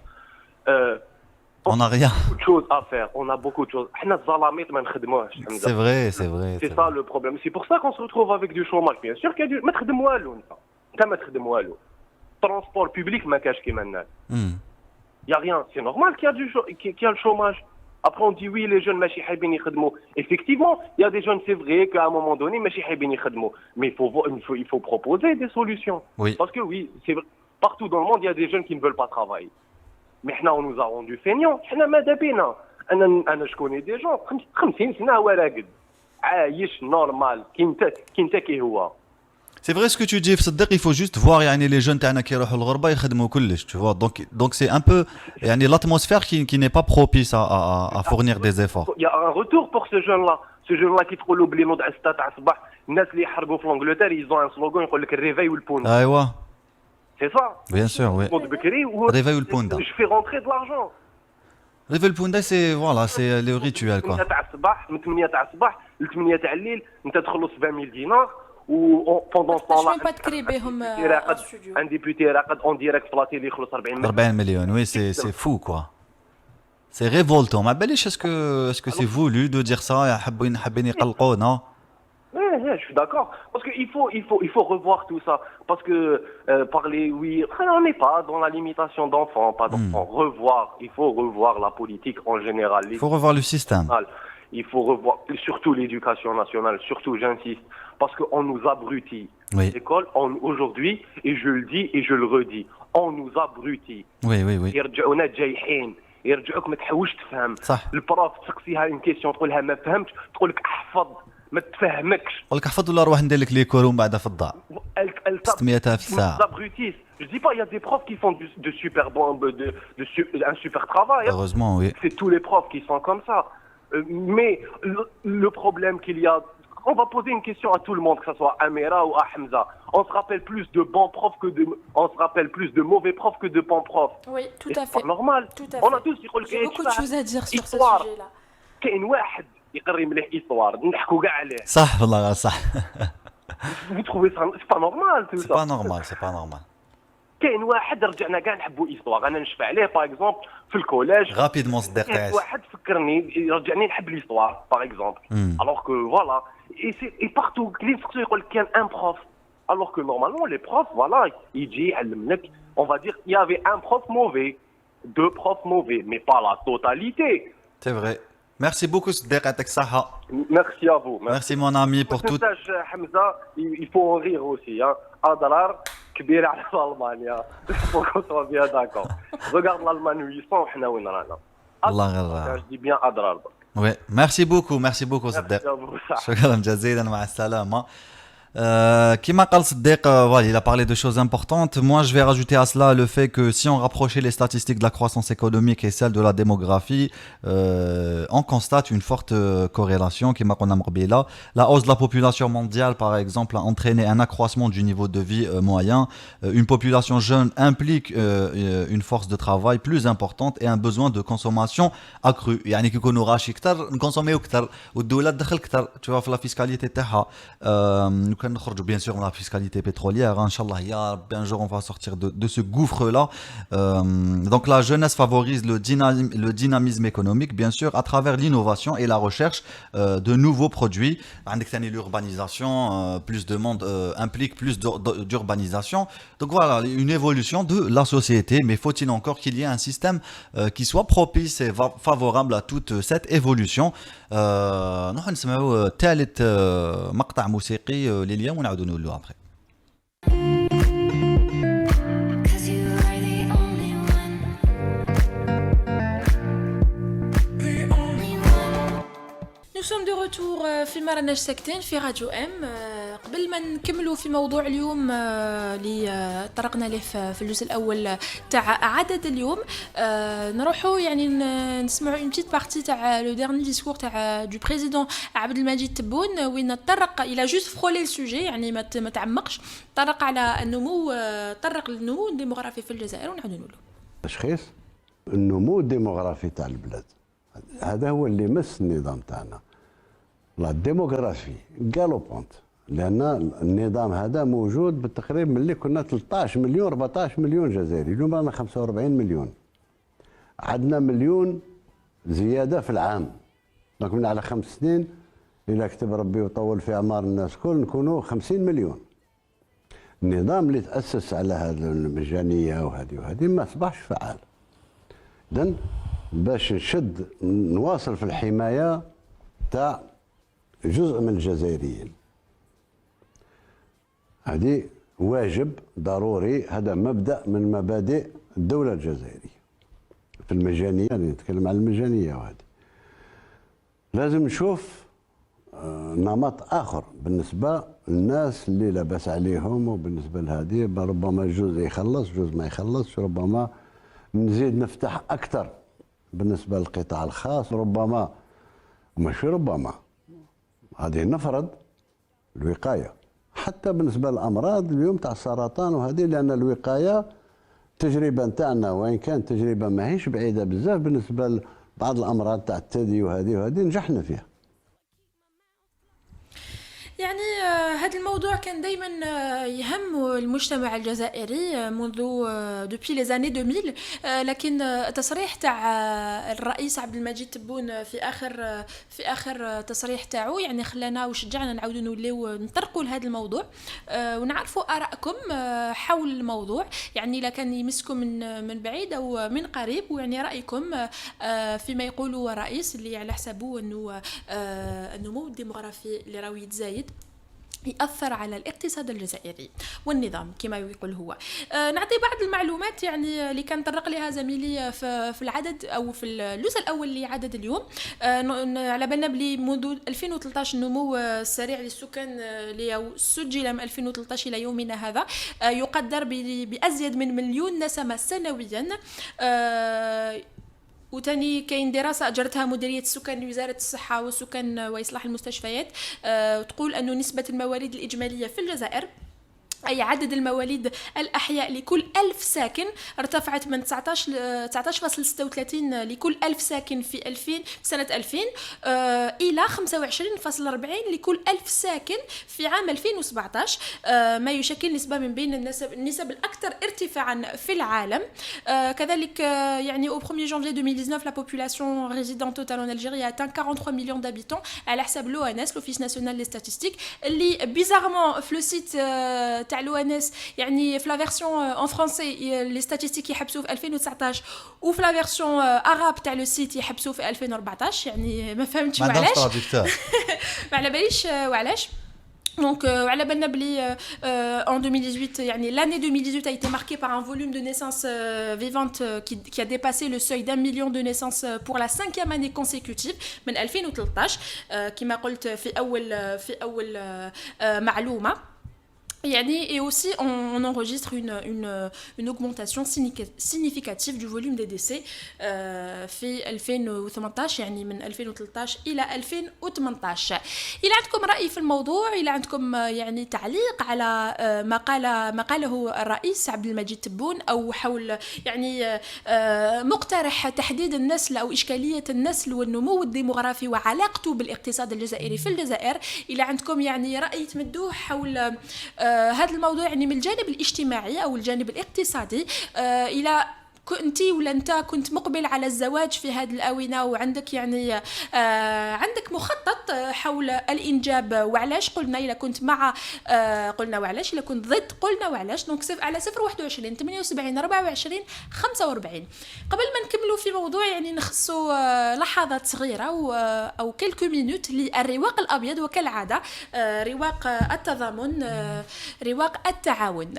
On n'a rien. Beaucoup de choses à faire. On a beaucoup de choses. حنا الظلامات ما نخدموهاش. C'est vrai, c'est vrai. C'est ça le problème. C'est pour ça qu'on se retrouve avec du chômage. Bien sûr qu'il y a du... ما تخدم والو انت ما تخدم والو. Transport public ما كاش كيما الناس. Il y a rien. C'est normal qu'il y a qu'il y a le chômage. Après on dit oui les jeunes ماشي حابين يخدموا. Effectivement, il y a des jeunes c'est vrai qu'à un moment donné ماشي حابين يخدموا. Mais il faut proposer des solutions. Oui. Parce que oui, c'est vrai. Partout dans le monde, il y a des jeunes qui ne veulent pas travailler. Mais on nous a rendu feignants. أنا je connais des gens 50 سنة هو راقد عايش normal كي هو. C'est vrai ce que tu dis, صدق, il faut juste voir يعني les jeunes تاعنا كي يروحوا للغربة يخدموا كلش, tu vois. Donc c'est un peu يعني l'atmosphère qui n'est pas propice à fournir des efforts. Il y a un retour pour ce jeune-là. Ce jeune-là qui تقول له بلي نوض على 6 تاع الصباح. الناس اللي يحرقوا في l'Angleterre, ils ont un slogan يقول لك الريفاي والبوندا. أيوة. C'est ça. Bien sûr, oui. Réveil ou le punda. Je fais rentrer de l'argent. Réveil le punda, c'est voilà, c'est le rituel quoi. من 8 تاع الصباح ل 8 تاع الليل انت تخلص 20 000 دينار و pendant ce temps-là pas تكري بهم un député راقد en direct في la télé يخلص 40 millions. Oui, c'est fou quoi. C'est révoltant. ما باليش est-ce que c'est voulu de dire ça, حابين يقلقونا. Je suis d'accord. Parce qu'il faut revoir tout ça. Parce que parler, oui, on n'est pas dans la limitation d'enfants, pas d'enfants. Il faut revoir la politique en général. Il faut revoir le système. Il faut revoir, surtout l'éducation nationale, surtout j'insiste, parce qu'on nous abrutit. Oui. L'école, aujourd'hui, et je le dis et je le redis, on nous abrutit. Oui. يرجعونا جايحين. يرجعوك ما تحوش تفهم. صح. البروف تسقسيها une question تقول لها ما فهمتش تقول لك احفظ. ما تفهمكش. قول لك احفظ ولا روح ندير لك لي كور ومن بعد في الدار. 600,000 في الساعة. Je dis pas, il y a des profs qui font de super bon, un super travail. Heureusement, oui. C'est tous les profs qui sont comme ça. Mais le problème qu'il y a, on va poser une question à tout le monde, que ce soit Amira ou Hamza. On se rappelle plus de bons profs on se rappelle plus de mauvais profs que de bons profs. Oui, tout à fait. C'est normal. Tout à on fait. a tous J'ai beaucoup de choses à dire sur ce sujet-là. كاين واحد يقري مليح histoire نضحكوا كاع عليه. صح والله صح. Vous trouvez ça c'est pas normal tout ça. C'est pas normal. كاين واحد رجعنا كاع نحبوا histoire. انا نشفع عليه باغ اكزومبل في الكوليج. Rapidement صدق. كاين واحد فكرني رجعني نحب l'histoire باغ اكزومبل. Alors que voilà et partout اللي نسقسو يقول لك كان un prof. Alors que normalement les profs voilà يجي يعلم لك on va dire il y avait un prof mauvais, 2 profs mauvais mais pas la totalité. C'est vrai. Merci beaucoup صدق يعطيك الصحة. Merci à vous. Merci mon ami pour tout. Hamza, il faut en rire aussi hein. أضرار كبيرة على ألمانيا. Faut qu'on soit bien d'accord. Regarde l'Allemagne 800 وحنا وين رانا. الله غير. Je dis bien أضرار. Oui, merci beaucoup صدق. شكرا جزيلا مع السلامة. Kima Qal Siddiq, il a parlé de choses importantes. Moi, je vais rajouter à cela le fait que si on rapprochait les statistiques de la croissance économique et celle de la démographie, on constate une forte corrélation. La hausse de la population mondiale, par exemple, a entraîné un accroissement du niveau de vie moyen. Une population jeune implique une force de travail plus importante et un besoin de consommation accru. يعني كي يكونوا غاشي كتر نكونسوميو كتر والدولة تدخل كتر. Tu vois, في la fiscalité تاعها. كان نخرجوا bien sûr de la fiscalité pétrolière. Inch'Allah, un jour on va sortir de ce gouffre-là. Donc la jeunesse favorise le dynamisme économique, bien sûr, à travers l'innovation et la recherche de nouveaux produits. L'urbanisation, plus de monde implique plus d'urbanisation. Donc voilà, une évolution de la société. Mais faut-il encore qu'il y ait un système qui soit propice et favorable à toute cette évolution. نحن نسمعوا ثالث مقطع موسيقي لليوم ونعاودوا نقولوا après. Nous sommes de retour في ما راناش ساكتين في راديو ام قبل ما نكملوا في موضوع اليوم اللي طرقنا له في الجزء الاول تاع عدد اليوم، نروحوا يعني نسمعوا اون بتيت بارتي تاع لو ديرني ديسكور تاع دو بريزيدون عبد المجيد تبون، وين طرق الى جوست فرولي السوجي، يعني ما تعمقش، طرق على النمو، طرق للنمو الديموغرافي في الجزائر، ونعاودوا له تشخيص النمو الديموغرافي تاع البلاد. هذا هو اللي مس النظام تاعنا، لا ديموغرافي غالوبونت، لان النظام هذا موجود بالتقريب من اللي كنا 13 مليون 14 مليون جزائري، اليوم رانا 45 مليون، عندنا مليون زياده في العام. دونك من على 5 سنين الى كتب ربي وطول في اعمار الناس كل نكونوا 50 مليون. النظام اللي تاسس على هذه المجانيه وهذه ما اصبحش فعال. اذن باش نواصل في الحمايه تاع جزء من الجزائريين، هذه واجب ضروري، هذا مبدأ من مبادئ الدولة الجزائرية في المجانية. نتكلم عن المجانية، وهذه لازم نشوف نمط آخر بالنسبة للناس اللي لا بأس عليهم، وبالنسبة لهذه ربما جزء يخلص جزء ما يخلصش، ربما نزيد نفتح أكثر بالنسبة للقطاع الخاص، ربما ماشي ربما هذه نفرض الوقاية حتى بالنسبة للأمراض اليوم تاع السرطان وهذه، لأن الوقاية تجربة نتاعنا وإن كانت تجربة ماهيش بعيدة بزاف بالنسبة لبعض الأمراض تاع الثدي وهذه نجحنا فيها. يعني هذا الموضوع كان دائما يهم المجتمع الجزائري منذ دوبي لي زاني 2000، لكن تصريح تاع الرئيس عبد المجيد تبون في اخر تصريح تاعو يعني خلانا وشجعنا نعاودوا نوليو نطرقوا لهذا الموضوع ونعرفوا آراءكم حول الموضوع، يعني اذا كان يمسكم من بعيد او من قريب، ويعني رايكم فيما يقوله الرئيس اللي على حسابه انه النمو الديموغرافي اللي راهو يتزايد يأثر على الاقتصاد الجزائري والنظام كما يقول هو. نعطي بعض المعلومات يعني اللي كان طرق لها زميلي في العدد او في الجزء الاول لعدد اليوم. على بالنا بلي منذ 2013 النمو السريع للسكان اللي سجل من 2013 الى يومنا هذا يقدر بازيد من مليون نسمه سنويا. وتاني كاين دراسة أجرتها مديرية السكان لوزارة الصحة والسكان وإصلاح المستشفيات تقول أنه نسبة المواليد الإجمالية في الجزائر، أي عدد المواليد الأحياء لكل 1000 ساكن، ارتفعت من 19.36 لكل 1000 ساكن في سنة 2000 إلى 25.40 لكل 1000 ساكن في عام 2017، ما يشكل نسبة من بين النسب الأكثر ارتفاعا في العالم. كذلك يعني au 1er janvier 2019 la population résidente totale en Algérie a atteint 43 millions d'habitants على حسب l'ONS l'Office national des statistiques اللي bizarrement في le site تاع l'ONS يعني في لا فيرسيون ان فرونسي لي ستاتستيك يحبسوا في 2019 وفي لا فيرسيون عرب تاع لو سيت يحبسوا في 2014، يعني ما فهمتش وعلاش ما على باليش وعلاش. Donc, على بالنا بلي en 2018, يعني l'année 2018 a été marquée par un volume de naissances vivantes qui a dépassé le seuil d'1 million de naissances pour la 5e année consécutive من 2013 كما قلت في أول معلومة. يعني, et aussi on enregistre une augmentation significative du volume des décès في 2018 يعني من 2013 إلى 2018. إذا عندكم رأي في الموضوع، إذا عندكم يعني تعليق على ما قاله الرئيس عبد المجيد تبون أو حول يعني مقترح تحديد النسل أو إشكالية النسل والنمو الديموغرافي وعلاقته بالاقتصاد الجزائري في الجزائر، إذا عندكم يعني رأي تمدوه حول هذا الموضوع يعني من الجانب الاجتماعي أو الجانب الاقتصادي، إلى كنتي ولا انت كنت مقبل على الزواج في هذه الآونة وعندك يعني عندك مخطط حول الإنجاب وعلاش، قلنا إذا كنت مع قلنا وعلاش، إذا كنت ضد قلنا وعلاش. دونك على 021 78 24 45. قبل ما نكملوا في موضوع يعني نخصوا لحظات صغيرة أو كلكو مينوت للرواق الأبيض، وكالعادة رواق التضامن، رواق التعاون.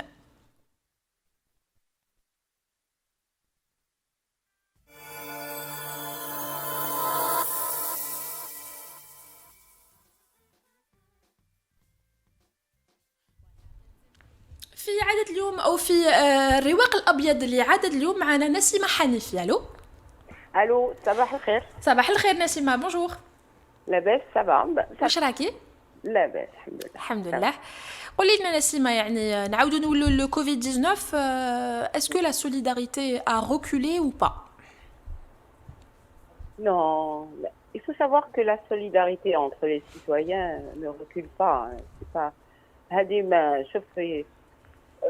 أو في الرواق الأبيض اللي عدد اليوم معنا نسيمة حنيفي. ألو الو صباح الخير. صباح الخير نسيمة، بونجور. لاباس سبعة واش راكي؟ لاباس الحمد لله. الحمد لله. قولي لنا نسيمة، يعني نعاودوا نقولوا le Covid-19 est-ce que la solidarité a reculé ou pas? Non, il faut savoir que la solidarité entre les citoyens ne recule pas. C'est pas.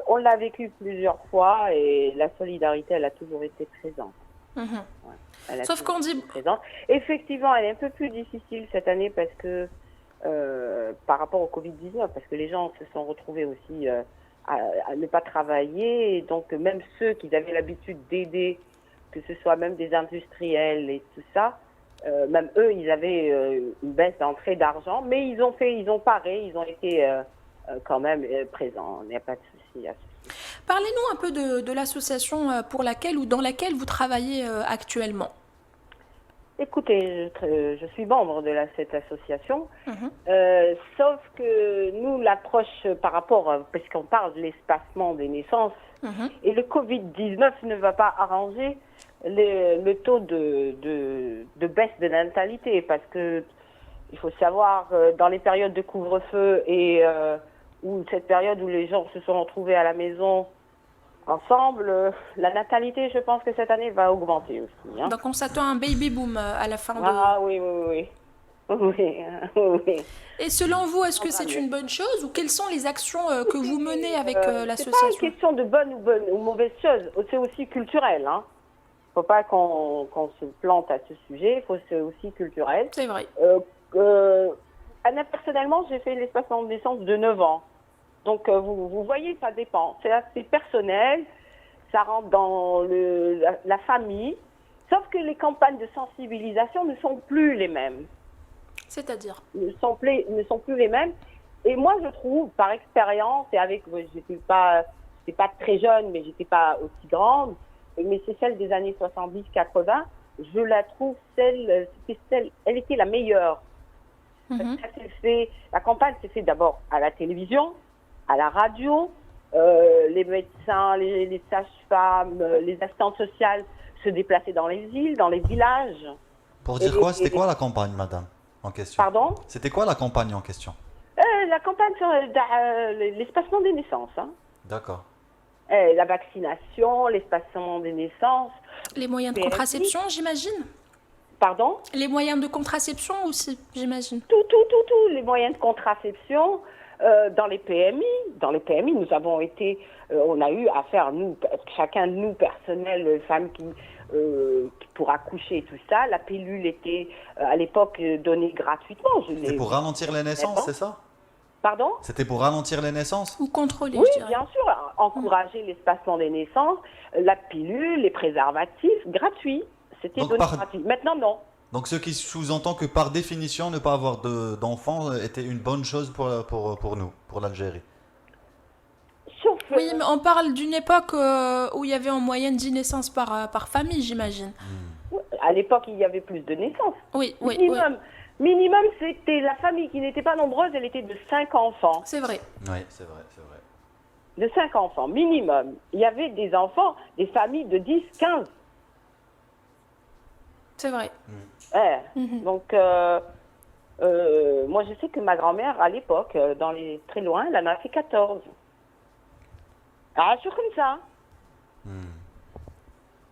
On l'a vécu plusieurs fois et la solidarité, elle a toujours été présente. Ouais, Sauf qu'on dit présente. Effectivement, elle est un peu plus difficile cette année parce que par rapport au Covid-19, parce que les gens se sont retrouvés aussi à ne pas travailler, et donc même ceux qui avaient l'habitude d'aider, que ce soit même des industriels et tout ça, même eux, ils avaient une baisse d'entrée d'argent, mais ils ont paré, ils ont été quand même présents. Il n'y a pas de souci à ce sujet. Parlez-nous un peu de l'association pour laquelle ou dans laquelle vous travaillez actuellement. Écoutez, je suis membre de cette association, sauf que nous, l'approche par rapport, parce qu'on parle de l'espacement des naissances, et le Covid-19 ne va pas arranger le taux de baisse de natalité, parce que il faut savoir, dans les périodes de couvre-feu et ou cette période où les gens se sont retrouvés à la maison ensemble, la natalité, je pense que cette année va augmenter aussi. Hein. Donc on s'attend à un baby boom à la fin de... Ah oui, oui, oui. Oui, oui. Et selon vous, est-ce que c'est une bonne chose ou quelles sont les actions que vous menez avec l'association? C'est pas une question de bonne ou mauvaise chose, c'est aussi culturel. Hein. Faut pas qu'on se plante à ce sujet, c'est aussi culturel. C'est vrai. Personnellement, j'ai fait l'espacement de naissance de 9 ans. Donc, vous voyez, ça dépend. C'est assez personnel, ça rentre dans la famille, sauf que les campagnes de sensibilisation ne sont plus les mêmes. C'est-à-dire? Ne sont plus les mêmes. Et moi, je trouve, par expérience, et avec, j'étais pas très jeune, mais j'étais pas aussi grande, mais c'est celle des années 70-80, je la trouve elle était la meilleure. La campagne s'est faite d'abord à la télévision, à la radio, les médecins, les sages-femmes, les assistantes sociales se déplaçaient dans les villes, dans les villages. Pour dire quoi? C'était quoi la campagne, madame, en question? Pardon? C'était quoi la campagne en question? La campagne sur l'espacement des naissances. Hein. D'accord. La vaccination, l'espacement des naissances. Les moyens de contraception, j'imagine? Pardon? Les moyens de contraception aussi, j'imagine. Tout. Les moyens de contraception dans les PMI. Dans les PMI, nous avons été, on a eu à faire, nous, chacun de nous, personnel, femmes qui pour accoucher et tout ça, la pilule était à l'époque donnée gratuitement. C'est pour ralentir les naissances, c'est ça? Pardon? C'était pour ralentir les naissances? Ou contrôler, oui, je dirais. Bien sûr. Encourager l'espacement des naissances, la pilule, les préservatifs, gratuits. C'était donné gratuit. Maintenant, non. Donc, ce qui sous-entend que par définition, ne pas avoir d'enfants était une bonne chose pour nous, pour l'Algérie. Oui, mais on parle d'une époque où il y avait en moyenne 10 naissances par famille, j'imagine. À l'époque, il y avait plus de naissances. Oui. Minimum, c'était la famille qui n'était pas nombreuse, elle était de 5 enfants. C'est vrai. Oui, c'est vrai. De 5 enfants, minimum. Il y avait des enfants, des familles de 10, 15. C'est vrai. Donc, moi, je sais que ma grand-mère, à l'époque, très loin, elle en a fait 14. عاشوا خمسة.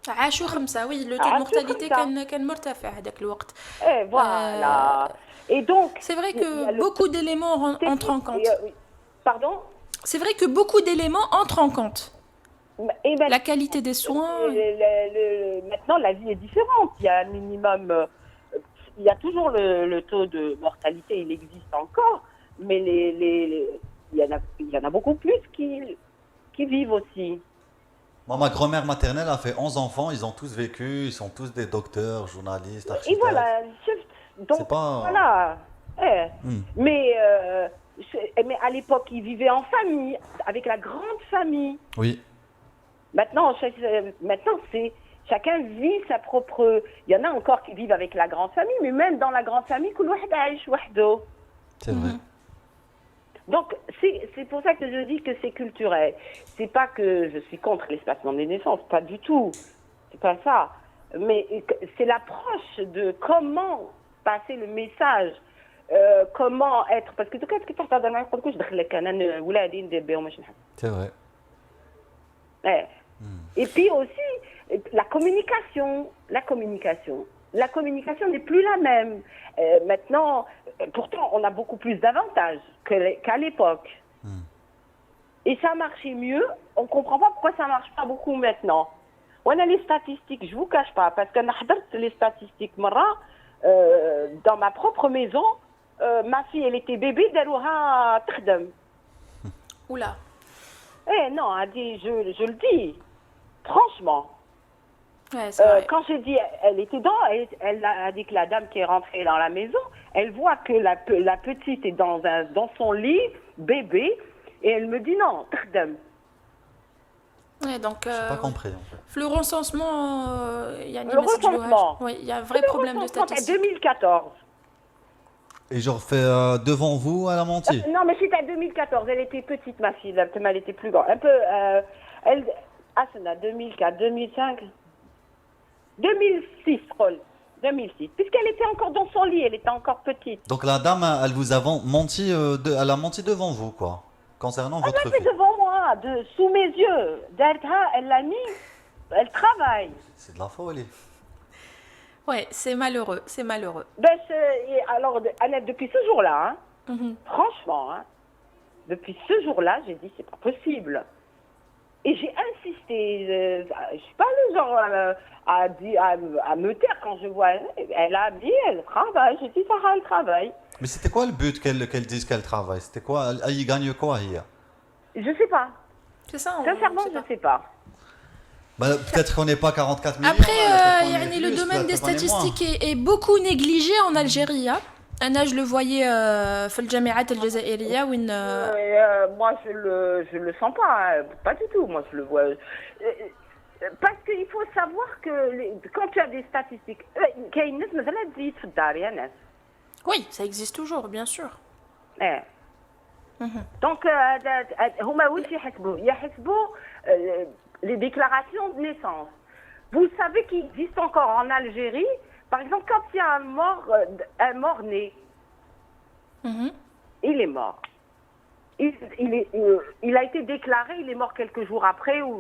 عاشوا خمسة, oui, le taux de mortalité كان مرتفع هذاك الوقت. Et voilà. Et donc, c'est vrai que beaucoup d'éléments entrent en compte. Pardon? C'est vrai que beaucoup d'éléments entrent en compte. La qualité des soins. Maintenant, la vie est différente. Il y a un minimum. Il y a toujours le taux de mortalité, il existe encore, mais il y en a beaucoup plus qui vivent aussi. Moi, ma grand-mère maternelle a fait 11 enfants, ils ont tous vécu, ils sont tous des docteurs, journalistes, architectes. Et voilà, donc voilà. Mais à l'époque, ils vivaient en famille, avec la grande famille. Oui. Maintenant, c'est chacun vit sa propre. Il y en a encore qui vivent avec la grande famille, mais même dans la grande famille, كل واحد عايش وحده. C'est vrai. Donc, c'est pour ça que je dis que c'est culturel. C'est pas que je suis contre l'espacement des naissances, pas du tout. C'est pas ça. Mais c'est l'approche de comment passer le message. Comment être, parce que tout cas, ce que tu as dit, C'est vrai. Et puis aussi, la communication. La communication n'est plus la même. Maintenant, pourtant, on a beaucoup plus d'avantages qu'à l'époque. Et ça marchait mieux. On ne comprend pas pourquoi ça ne marche pas beaucoup maintenant. On a les statistiques, je ne vous cache pas, parce qu'on a les statistiques. Dans ma propre maison, ma fille, elle était bébé, d'arouha tchdem. Oula. Non, je le dis, franchement. Ouais, c'est vrai. Quand j'ai dit, elle était elle a dit que la dame qui est rentrée dans la maison, elle voit que la petite est dans son lit, bébé, et elle me dit non, tchdem. Ouais, donc, J'ai pas compris. En fait. le recensement, Le recensement. Oui, il y a un vrai problème de statistique. 2014. Et je refais devant vous à la menti. Non, mais c'était en 2014. Elle était petite, ma fille. Elle était plus grande. Un peu. C'est 2004, 2005. 2006, Rol. 2006. Puisqu'elle était encore dans son lit, elle était encore petite. Donc la dame, elle vous a menti, elle a menti devant vous, quoi, concernant votre Elle l'a fait fille. devant moi, sous mes yeux. Derrière, elle l'a mis. Elle travaille. C'est de la folie. Ouais, c'est malheureux, c'est malheureux. Ben, alors, Annette, depuis ce jour-là, franchement, depuis ce jour-là, j'ai dit, c'est pas possible. Et j'ai insisté. Je suis pas le genre à me taire quand je vois. Elle a dit, elle travaille. J'ai dit, Sarah, elle travaille. Mais c'était quoi le but qu'elle dise qu'elle travaille? C'était quoi? Elle y gagne quoi, hier? Je sais pas. C'est ça. Sincèrement, je sais pas. Bah, peut-être qu'on n'est pas 44 millions. Après, le domaine des statistiques est beaucoup négligé en Algérie. أنا je le voyais في الجامعات الجزائرية وين moi je le sens pas, pas du tout. Moi je le vois parce qu'il faut savoir que quand tu as des statistiques كاين الناس مثلا تزيد في الدار يا ناس. Oui, ça existe toujours, bien sûr. Donc هما واش يحسبوا les déclarations de naissance. Vous savez qu'il existe encore en Algérie, par exemple, quand il y a un mort-né, il est mort. Il a été déclaré, il est mort quelques jours après. On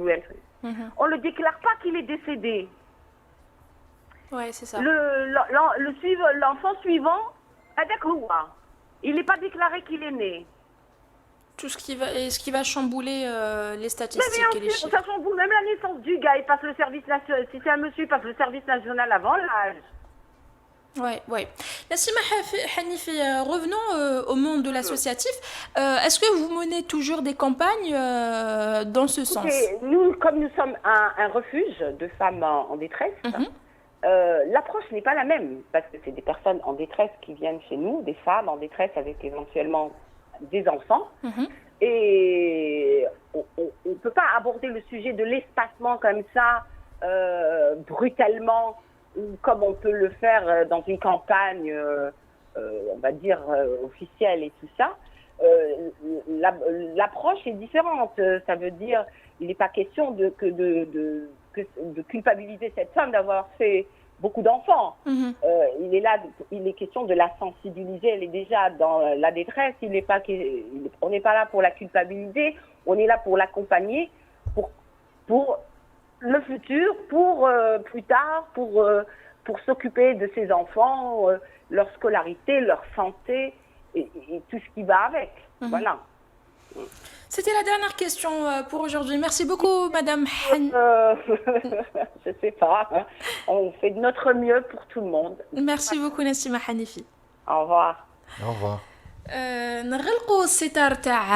ne le déclare pas qu'il est décédé. Ouais, c'est ça. L'enfant suivant, il n'est pas déclaré qu'il est né. Tout ce qui va chambouler les statistiques et les chiffres. Ça chamboule même la naissance du gars. Il passe le service national. Si c'est un monsieur, il passe le service national avant l'âge. Ouais. Nassima Hanifi, revenons au monde de l'associatif. Est-ce que vous menez toujours des campagnes dans ce sens? Nous, comme nous sommes un refuge de femmes en détresse, l'approche n'est pas la même. Parce que c'est des personnes en détresse qui viennent chez nous, des femmes en détresse avec éventuellement des enfants. Et on ne peut pas aborder le sujet de l'espacement comme ça, brutalement, ou comme on peut le faire dans une campagne, on va dire, officielle et tout ça. L'approche est différente. Ça veut dire, il n'est pas question de culpabiliser cette femme d'avoir fait beaucoup d'enfants. Il est question de la sensibiliser. Elle est déjà dans la détresse. On n'est pas là pour la culpabiliser. On est là pour l'accompagner, pour le futur, pour plus tard, pour s'occuper de ses enfants, leur scolarité, leur santé et tout ce qui va avec. Voilà. C'était la dernière question pour aujourd'hui. Merci beaucoup, Madame Han. Je sais pas. On fait de notre mieux pour tout le monde. Merci beaucoup, Nassima Hanifi. Au revoir. Au revoir. نغلقوا الستار تاع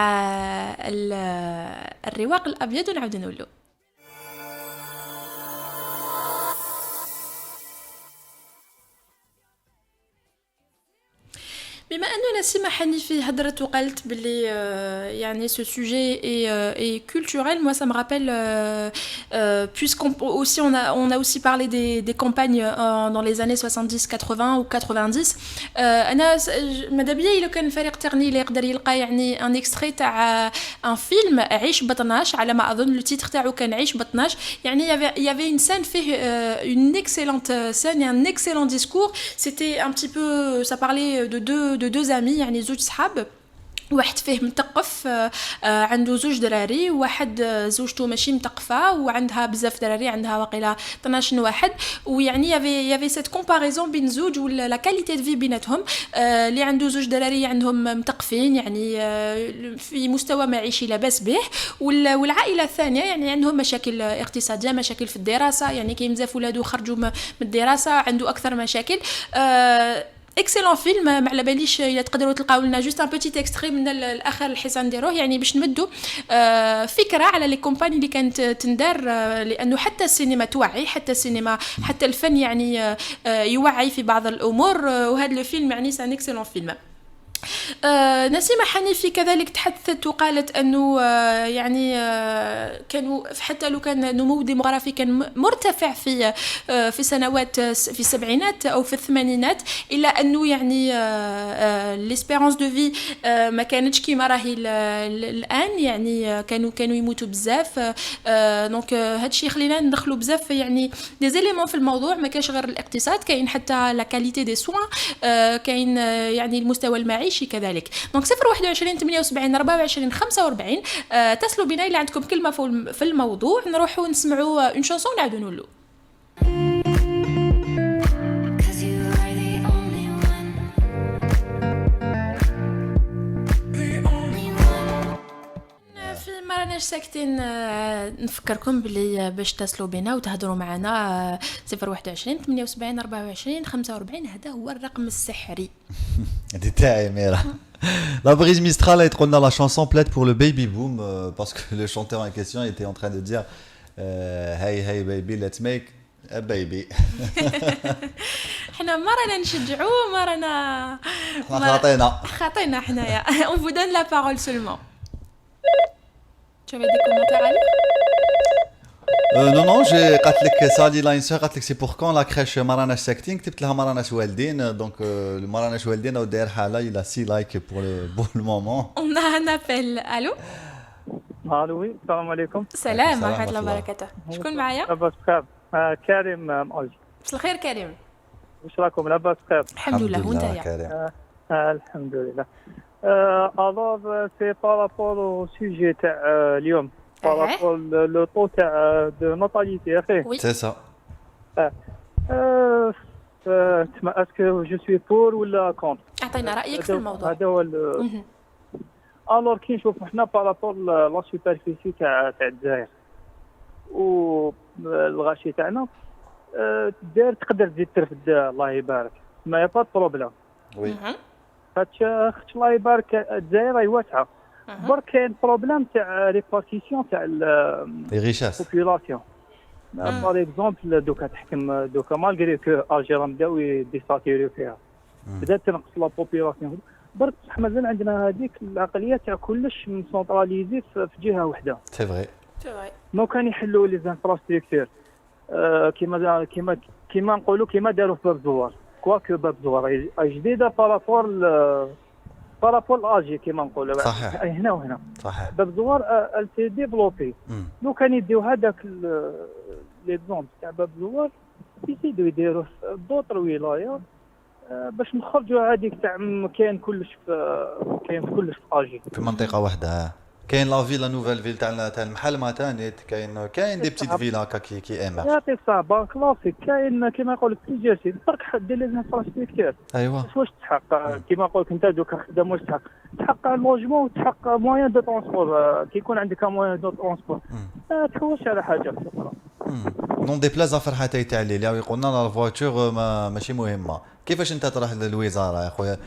الرواق الأبيض ونعاودو نولو. بما أننا نسيمة حنيفي هدرت وقالت باللي يعني ce sujet est culturel. Moi ça me rappelle puisqu'on aussi on a aussi parlé des campagnes dans les années 70 80 ou 90. انا ماذا بيا الا كان فريق تقني اللي يقدر يلقى يعني ان اكستري تاع ان فيلم عيش بطناش على ما اظن لو تيتر تاعو كان عيش بطناش يعني y avait une scène فيه une excellente scène et un excellent discours. C'était un petit peu ça parlait de deux amis يعني زوج صحاب واحد فيه متقف عنده زوج دراري وواحد زوجته ماشي متقفه وعندها بزاف دراري عندها واقيلا 12 واحد ويعني يافي سيت كومباريزون بين زوج ولا لا كاليتي دو في بيناتهم اللي عنده زوج دراري عندهم متقفين يعني في مستوى معيشي لاباس به والعائله الثانيه يعني عندهم مشاكل اقتصاديه مشاكل في الدراسه يعني كاين بزاف ولادو خرجوا من الدراسه عنده اكثر مشاكل اكسلون فيلم ما على باليش الا تقدروا تلقاو لنا جوست ان بيتيت اكستري من الاخر الحصان نديروه يعني باش نمدوا فكره على لي كومباني اللي كانت تندار لانه حتى السينما توعي حتى السينما حتى الفن يعني يوعي في بعض الامور وهذا الفيلم يعني سان اكسلون فيلم. نسيمة حنيفي كذلك تحدثت وقالت أنه يعني كانوا حتى لو كان النمو الديموغرافي كان مرتفع في سنوات في السبعينات أو في الثمانينات إلا أنه يعني l'espérance de vie ما كانتش كيما راهي الآن يعني كانوا يموتوا بزاف دونك هادشي خلينا ندخلوا بزاف يعني دي زيليمون في الموضوع ما كاش غير الاقتصاد كاين حتى لا كاليتي دي سوان كاين يعني المستوى المعيشي كذلك. دونك 021 78 24 45 اتصلوا بنا إلا عندكم كلمة في الموضوع نروحوا نسمعوا اون شانسون ونعاودوا نقولوا. ما راناش ساكتين نفكركم باللي باش تصلوا بنا وتهضروا معنا 021 78 24 45 هذا هو الرقم السحري. دي تاعي ميرا. La brise Mistral a été dans la chanson plaide pour le baby boom parce que le chanteur en question était en train de dire hey hey baby let's make a baby. حنا ما رانا نشجعوا ما رانا خاطينا حنايا. On vous donne la parole seulement. Tu avais des commentaires à lire? Non, j'ai قالت لك سادي لاين سو قالت لك سي بور كون لا كريش ما راناش ساكتين كتبت لها ما راناش والدين دونك ما راناش والدين وداير حاله الى سي لايك بور لو مومون. On a un appel. Allô? الو السلام عليكم. السلام ورحمة الله وبركاته. شكون معايا؟ لاباس بخير. كريم مأجي. مساء الخير كريم. واش راكم لاباس بخير؟ الحمد لله وانتيا؟ الحمد لله. alors c'est par rapport au sujet تاع اليوم par rapport le taux تاع de natalité اخي. Oui. C'est ça. est-ce que je suis pour ولا contre؟ اعطينا رأيك في الموضوع. هذا هو alors كي نشوف حنا par rapport la superficie تاع الجزائر والغاشي تاعنا الجزائر تقدر تزيد ترفد الله يبارك ما با بروبليم. وي. خاطش الله يبارك الجزائر راهي واسعه برك كاين بروبليم تاع ريبارتيسيون تاع لي ريشاس بوبولاسيون باغ اكزومبل دوكا تحكم دوكا مالغري كو الجيران بداو يديساتيريو فيها بدات تنقص لا بوبولاسيون برك بصح مازال عندنا هذيك العقليه تاع كلش مسونطراليزي في جهه واحده. سي فري مو كان يحلوا لي زانفراستركتور كيما نقولوا كيما داروا في باب زوار كواكو باب زوار جديده بارابول لاجي كيما نقولوا صحيح هنا وهنا صحيح باب زوار التي ديفلوبي لو كان يديو هذاك ليكزومبل تاع باب زوار يزيدوا يديروه في دوطر ولايات باش نخرجوا هذيك تاع كاين كلش في اجي في منطقه واحده. كاين لا فيلا نوفيل فيل تاع المحل مع تانيت كاين دي بتيت فيلا هكا كي ايمر يعطيك صح بارك الله فيك كاين كيما يقول لك بليزيور سي برك دير لي انفراستركتور. ايوا واش تحق كيما نقول لك انت دوكا خدام واش تحق اللوجمون وتحق موان دو ترونسبور كي يكون عندك موان دو ترونسبور تحوش على حاجه اخرى. نون دي بلاز فرحتي تاع الليل يقولنا لا فواتور ماشي مهمه. كيفاش انت تروح للوزاره يا خويا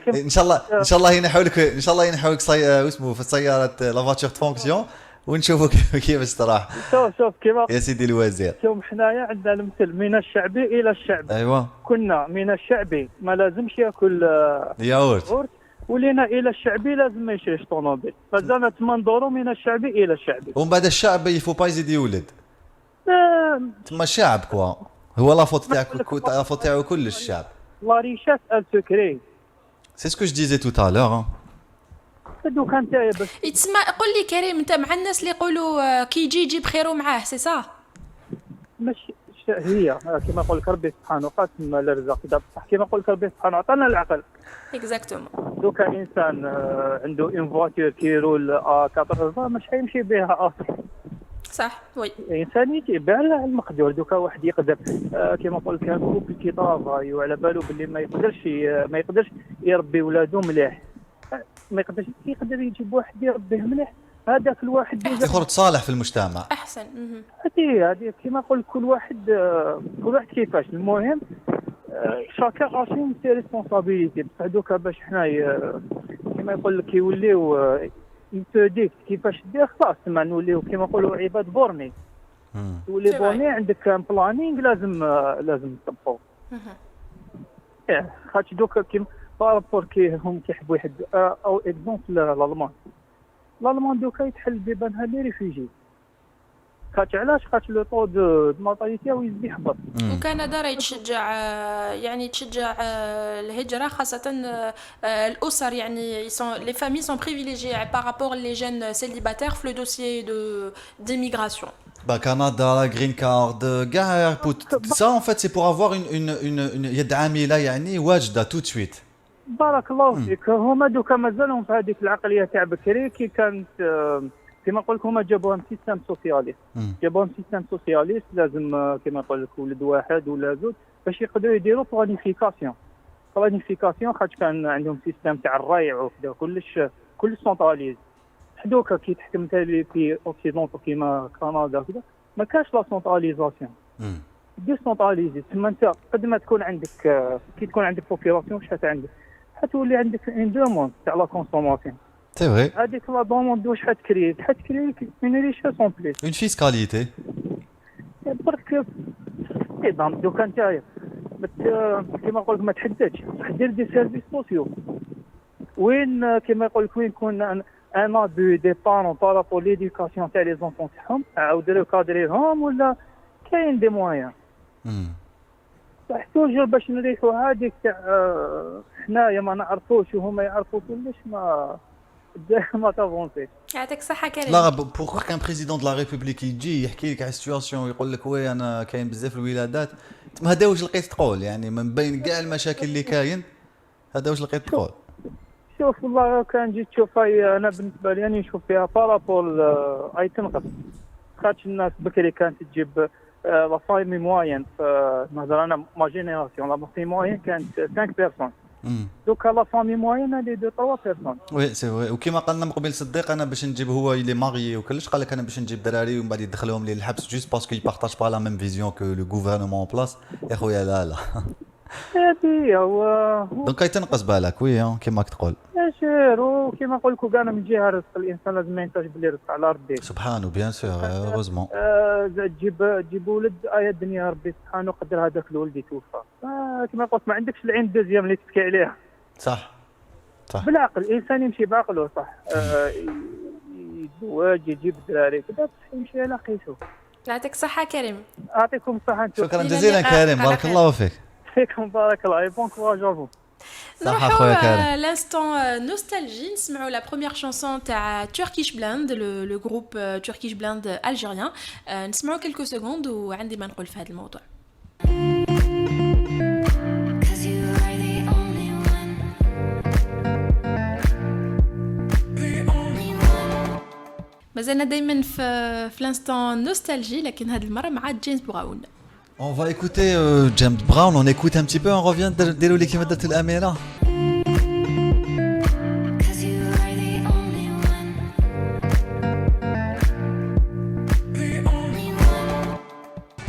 ان شاء الله ينحوا لك اسمه في السياره لا فواتور فونكسيون ونشوفوا كيفاش تروح. شوف كيما يا سيدي الوزير شوف حنايا عندنا المثل من الشعبي الى الشعب. ايوا كنا من الشعبي ما لازمش ياكل ياغورت ولينا الى الشعبي لازم ما يشريش طوموبيل، فزعما تما ندورو من الشعبي الى الشعبي. ومن بعد الشعب يفو با يزيد يولد تما الشعب كوا هو لافوت تاعك لافوت تاعو كل الشعب. لا ريشاس ال سكري سي سكو جو ديزي تو تالور. دوكا نتايا باش يتسمى. قول لي كريم، انت مع الناس اللي يقولوا كي يجي يجيب خيرو معاه، سي صح؟ ماشي هي كما يقول لك ربي سبحانه قاسم الرزق، بصح كما يقول لك ربي سبحانه عطانا العقل. اكزاكتومون. دوكا انسان عنده اون فواتور كيرول 80 مش حيمشي بها اصلا. صح وي. انسان يتبع المقدور. دوكا واحد يقدر كما يقول لك كوبل كي طافاي وعلى بالو باللي ما يقدرش يربي ولادو مليح، ما يقدر يجيب واحد يربيه مليح، هذاك الواحد يخرج صالح في المجتمع احسن. هذه كما نقول كل واحد كيفاش. المهم شاكا اشوم سي ريسبونسابيلتي. بصح دوكا باش حنايا كما يقول لك يوليو يتديك كيفاش دير خلاص ما نوليو كما نقولوا عباد بورني. تولي بورني عندك بلانينغ لازم تطبقوا. خاطش دوكا كيما بارابور كي هم كيحبوا يحدوا او اكزومبل الالمان دوكا يتحل بيبانها لي ريفوجي. خاطش علاش؟ خاطش لو طو دو ماتاليتي يزيد يحبط. وكندا راهي تشجع الهجره، خاصه الاسر، يعني لي فامي سون بريفيليجي بارابور لي جين سيليباتير في لو دوسيي ديميغراسيون. Canada, la green card, ça en fait c'est pour avoir une يد عامله يعني واجده tout de suite. بارك الله فيك. هما دوكا مازالهم في هذيك العقليه تاع بكري كي كانت كما نقول لك هما جابوهم سيستم سوسياليست. لازم كما نقول لك ولد واحد ولا زوج باش يقدروا يديروا بلانيفيكاسيون. خاطر كان عندهم سيستم تاع الريع وكذا كلش سونطراليز. دوكا كي تحكم في اوكسيدونتو كيما كندا كذا ما كاش لا سونطراليزاسيون. ديسونطراليزي. تما انت قد ما تكون عندك كي تكون عندك بوبيلاسيون واش حتولي عندك ان دوموند تاع لا كونسوماسيون. سي فري. هذيك لا دوموند واش حتكري اون ريشاس اون بليس، اون فيسكاليتي. برك دوكا انت كيما نقول لك ما تحددش، دير دي سيرفيس سوسيو وين كيما يقول لك وين يكون ان ابو دي بارون بارابور ليديوكاسيون تاع لي زونفون تاعهم، عاود ريكادريهم ولا كاين دي موان. صح توجور باش نريحوا هذيك تاع حنايا ما نعرفوش وهما يعرفوا كلش ما تافونسي. يعطيك الصحة كريم. لا بور كان بريزيدون دو لا ريبوبليك يجي يحكي لك على السيتواسيون ويقول لك وي انا كاين بزاف الولادات، تما هذا واش لقيت تقول يعني من بين كاع المشاكل اللي كاين هذا واش لقيت تقول؟ شوف والله كان جيت تشوف انا بالنسبه لي نشوف فيها بارابول اي تنقص. خاطش الناس بكري كانت تجيب لا فامي موين، نهضر انا ما جينيراسيون لا فامي موين كانت 5 بيرسون. دوكا لا فامي موين هذه 2 3 بيرسون. وي سي وي. وكما قالنا من قبل صديق انا باش نجيب هو اللي ماغي وكلش قال لك انا باش نجيب دراري ومن بعد يدخلهم لي الحبس جوست باسكو يبارطاج با لا ميم فيزيون كو لو غوفرنمون اون بلاص. يا خويا لا هذه هو دونك تنقص بالك وي كيما تقول. شير وكيما نقول لكم كاع من جهه رزق الانسان لازم ما ينتج بلي رزق على ربي سبحانه بيان سور هوزمون. تجيب ولد الدنيا ربي سبحانه قدر هذاك الولد يتوفى. كما قلت ما عندكش العين دوزيام اللي تبكي عليها. صح بالعقل الانسان يمشي بعقله صح. يتزوج يجيب دراري كذا يمشي على قيسه. يعطيك الصحة كريم. يعطيكم الصحة. شكرا جزيلا كريم بارك الله فيك. فيكم بارك الله بون كوراج افو. نروحوا l'instant nostalgie نسمعوا la première chanson تاع Turkish Blend le groupe Turkish Blend algérien. نسمعوا quelques secondes وعندي ما نقول في هذا الموضوع. مازلنا دايما في l'instant nostalgie لكن هذه المرة مع جيمس براون. On va écouter James Brown, on écoute un petit peu, on revient dérouler qui va être l'Amira.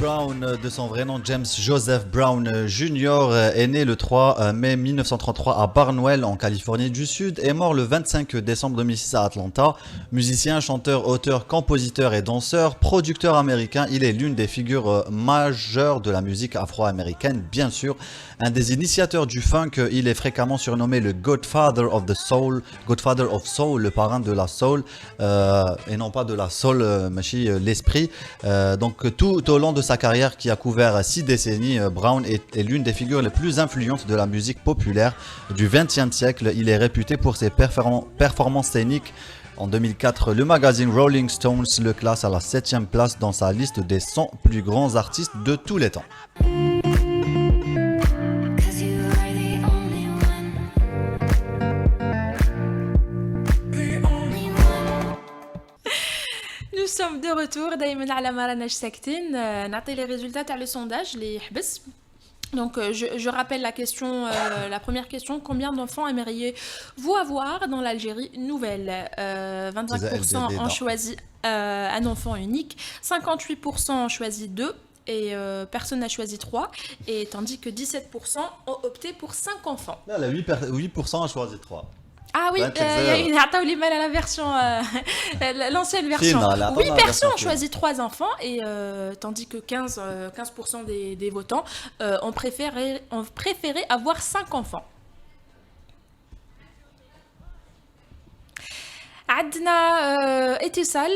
Brown, de son vrai nom James Joseph Brown Jr., est né le 3 mai 1933 à Barnwell, en Californie du Sud, et mort le 25 décembre 2006 à Atlanta. Musicien, chanteur, auteur, compositeur et danseur, producteur américain, il est l'une des figures majeures de la musique afro-américaine, bien sûr. Un des initiateurs du funk, il est fréquemment surnommé le Godfather of Soul, le parrain de la soul, et non pas de la soul, l'esprit. Donc tout au long de sa carrière qui a couvert 6 décennies, Brown est l'une des figures les plus influentes de la musique populaire du XXe siècle. Il est réputé pour ses performances scéniques. En 2004, le magazine Rolling Stones le classe à la 7e place dans sa liste des 100 plus grands artistes de tous les temps. Nous sommes de retour. دايما على ما راناش ساكتين نعطي les résultats تاع le sondage اللي يحبس. Donc je rappelle la question, la première question: combien d'enfants aimeriez-vous avoir dans l'Algérie nouvelle? 25% ont choisi un enfant unique, 58% ont choisi 2 et personne n'a choisi 3, et tandis que 17% ont opté pour 5 enfants. Là, 8% ont choisi 3. Ah oui, il y a eu mal à la version, l'ancienne version. 8 personnes ont choisi 3 enfants, et tandis que 15% des votants ont préféré avoir 5 enfants. عندنا اتصال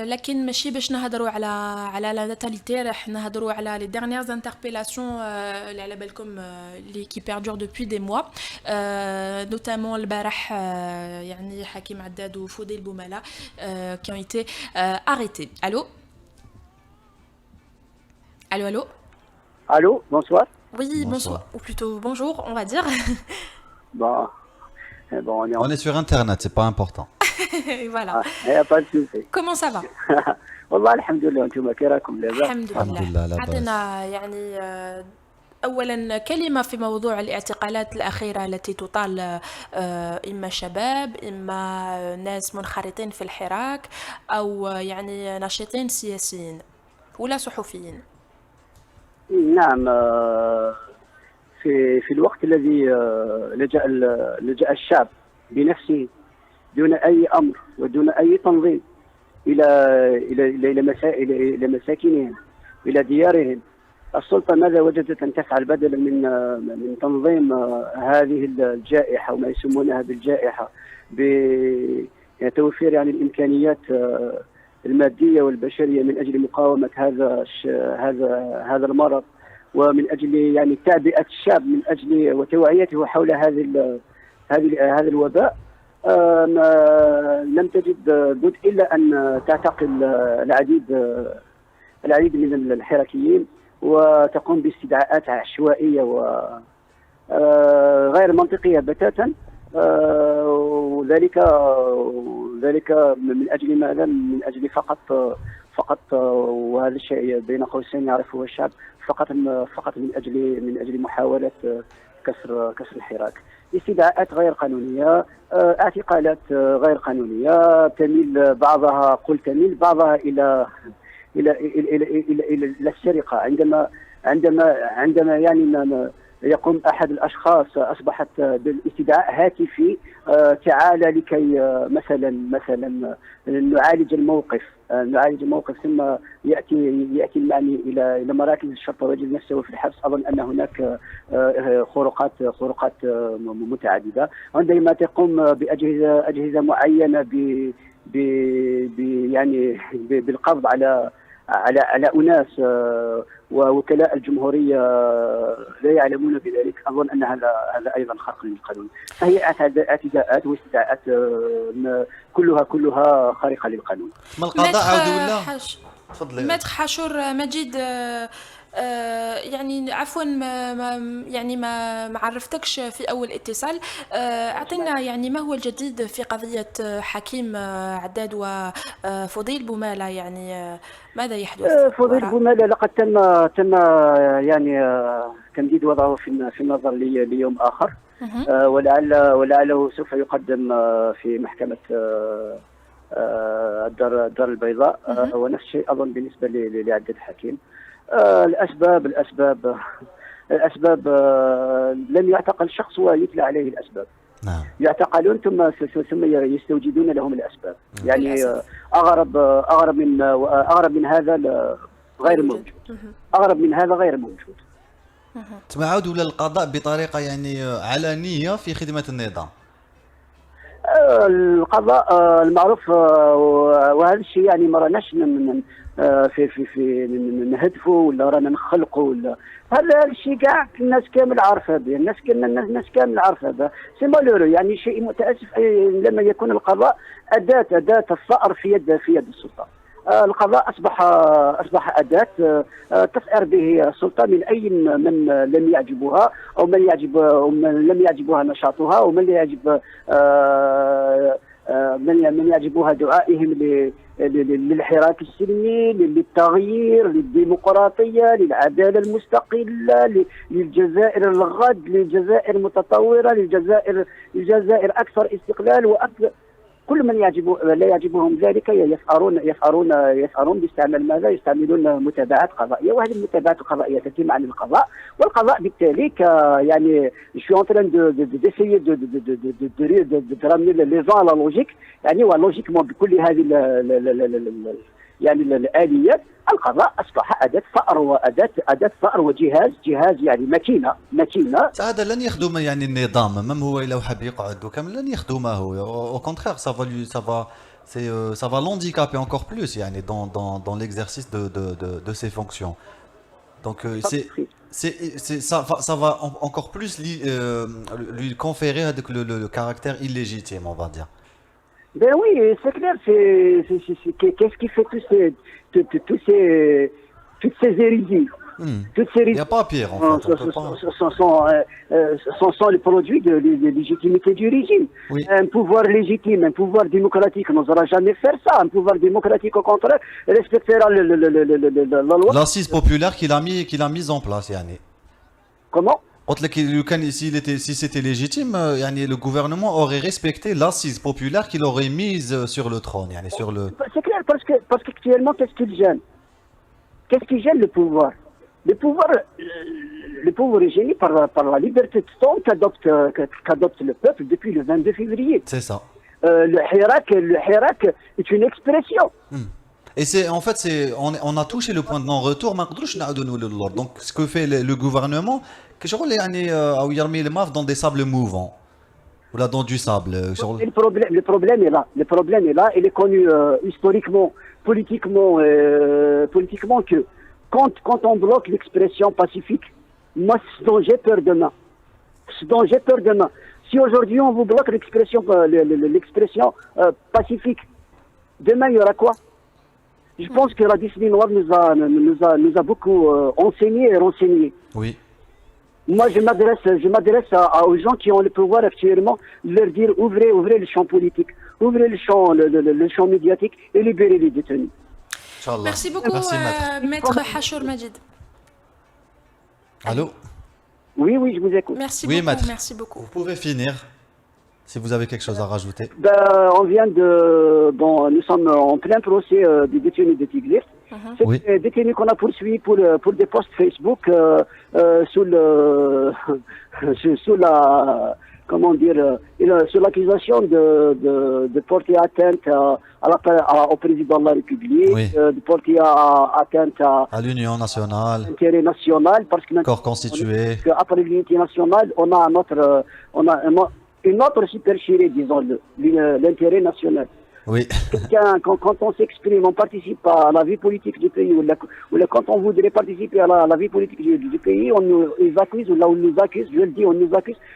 لكن ماشي باش نهضروا على لا ناتاليتي، راح نهضروا على لي dernières interpellations اللي على بالكم اللي qui perdurent depuis des mois, notamment البارح يعني حكيم عداد وفضيل بومالا qui ont été arrêtés. Allô, bonsoir. Oui, bonsoir, ou plutôt bonjour, on va dire. Bon, on est sur internet, c'est pas important. Voilà. Comment ça va? والله الحمد لله، وانتم كي راكم لاباس؟ الحمد لله. عطينا يعني اولا كلمه في موضوع الاعتقالات الاخيره التي تطال اما شباب اما ناس منخرطين في الحراك او يعني ناشطين سياسيين ولا صحفيين. نعم، في الوقت الذي لجأ الشعب بنفسه دون أي أمر ودون أي تنظيم إلى مساكنهم، إلى ديارهم، السلطة ماذا وجدت أن تفعل بدلا من تنظيم هذه الجائحة وما يسمونها بالجائحة بتوفير يعني الإمكانيات المادية والبشرية من أجل مقاومة هذا المرض، ومن أجل يعني تعبئة الشعب من أجل وتوعيته حول هذا الوباء. لم تجد بد إلا أن تعتقل العديد من الحراكيين وتقوم باستدعاءات عشوائية وغير منطقية بتاتا، وذلك من أجل ماذا؟ من أجل فقط وهذا الشيء بين قوسين يعرفه الشعب، فقط من أجل محاولة كسر الحراك. استدعاءات غير قانونية، اعتقالات غير قانونية، تميل بعضها إلى السرقة. عندما يعني يقوم أحد الأشخاص أصبحت بالاستدعاء هاتفي، تعال لكي مثلا نعالج الموقف، ثم يأتي المعني إلى مراكز الشرطة ويجد نفسه في الحبس. أظن أن هناك خروقات متعددة. عندما تقوم بأجهزة معينة يعني بالقبض على أناس ووكلاء الجمهورية لا يعلمون بذلك، أظن أن هذا أيضا خرق للقانون. فهي اعتداءات واستدعاءات كلها خارقة للقانون. ما القضاء عودوا ولا؟ تفضلي. مدح حشور مجيد، يعني عفوا ما عرفتكش في اول اتصال. اعطينا يعني ما هو الجديد في قضيه حكيم عداد وفضيل بومالا، يعني ماذا يحدث؟ فضيل بومالا لقد تم يعني تمديد وضعه في النظر ليوم اخر، ولعله سوف يقدم في الدار البيضاء. ونفس الشيء أظن بالنسبة لعبد الحكيم. الأسباب لم يعتقل شخص ويتلى عليه الأسباب. نعم. يعتقلون ثم يستوجدون لهم الأسباب. يعني أغرب من هذا غير موجود. أغرب من هذا غير موجود. تمعود ولا القضاء بطريقة يعني علنية في خدمة النظام؟ القضاء المعروف، وهذا الشيء يعني ما راناش في نهدفوا ولا رانا نخلقوا ولا هذا الشيء كاع الناس كامل عارفه به، الناس كامل عارفه به. سي مالورو، يعني شيء متاسف لما يكون القضاء أداة الثأر في يد السلطه. القضاء اصبح أداة تثأر به السلطه من اي من لم يعجبها او من لم يعجبها نشاطها، او من يعجبها دعائهم للحراك السلمي، للتغيير، للديمقراطيه، للعداله المستقله، للجزائر الغد، للجزائر المتطوره، للجزائر اكثر استقلال واكثر. كل من لا يعجبهم ذلك يسعرون باستعمال ماذا؟ يستعملون متابعات قضائيه، وهذه المتابعات القضائيه تتم عن القضاء، والقضاء بالتالي يعني شو انتران ديسيي de ramener les gens à la logique، يعني ولوجيكمون بكل هذه يعني الآليات. القضاء أصبح أداة فأر، أداة فأر وجهاز يعني ماكينة. هذا لن يخدم يعني النظام، مم هو لو حب يقعد وكامل لن يخدمه. au contraire ça va l'handicaper encore plus يعني dans l'exercice de ses fonctions. Donc ça va encore plus lui conférer le caractère illégitime, on va dire. Ben oui, c'est clair. Qu'est-ce qui fait toutes ces hérésies? Il n'y a pas pire en fait. Sont le produit de légitimité du régime. Oui. Un pouvoir légitime, un pouvoir démocratique n'osera jamais faire ça. Un pouvoir démocratique, au contraire, respectera la loi. L'assise populaire qu'il a mise en place, yani. Comment? Si c'était légitime, le gouvernement aurait respecté l'assise populaire qu'il aurait mise sur le trône. C'est clair, parce qu'actuellement, qu'est-ce qui gêne? Qu'est-ce qui gêne le pouvoir? Le pouvoir est gêné par la liberté de ton qu'adopte le peuple depuis le 22 février. C'est ça. Le hirak est une expression. Et on a touché le point de non-retour. Donc ce que fait le gouvernement, il remet le maf dans des sables mouvants ou là dans du sable. Le problème est là. Il est connu historiquement, politiquement que quand on bloque l'expression pacifique, moi ce dont j'ai peur demain, si aujourd'hui on vous bloque l'expression pacifique, demain il y aura quoi? Je pense que la décennie noire nous a beaucoup enseigné et renseigné. Oui. Moi, je m'adresse aux gens qui ont le pouvoir actuellement, leur dire ouvrez le champ politique, ouvrez le champ médiatique et libérez les détenus. Inch'Allah. Merci beaucoup, maître Hachour Majid. Allô? Oui, je vous écoute. Merci beaucoup. Vous pouvez finir si vous avez quelque chose à rajouter. Nous sommes en plein procès des détenus de Tiglis. Oui. C'est des détenus qu'on a poursuivis pour des posts Facebook sous l'accusation de porter atteinte au président de la République, oui. De porter atteinte à l'Union nationale, l'intérêt national, parce que corps constitué. Après l'unité nationale, on a une autre supercherie, disons-le, l'intérêt national. Oui. Quand on s'exprime, on participe à la vie politique du pays, ou quand on voudrait participer à la vie politique du pays, on nous accuse, on nous accuse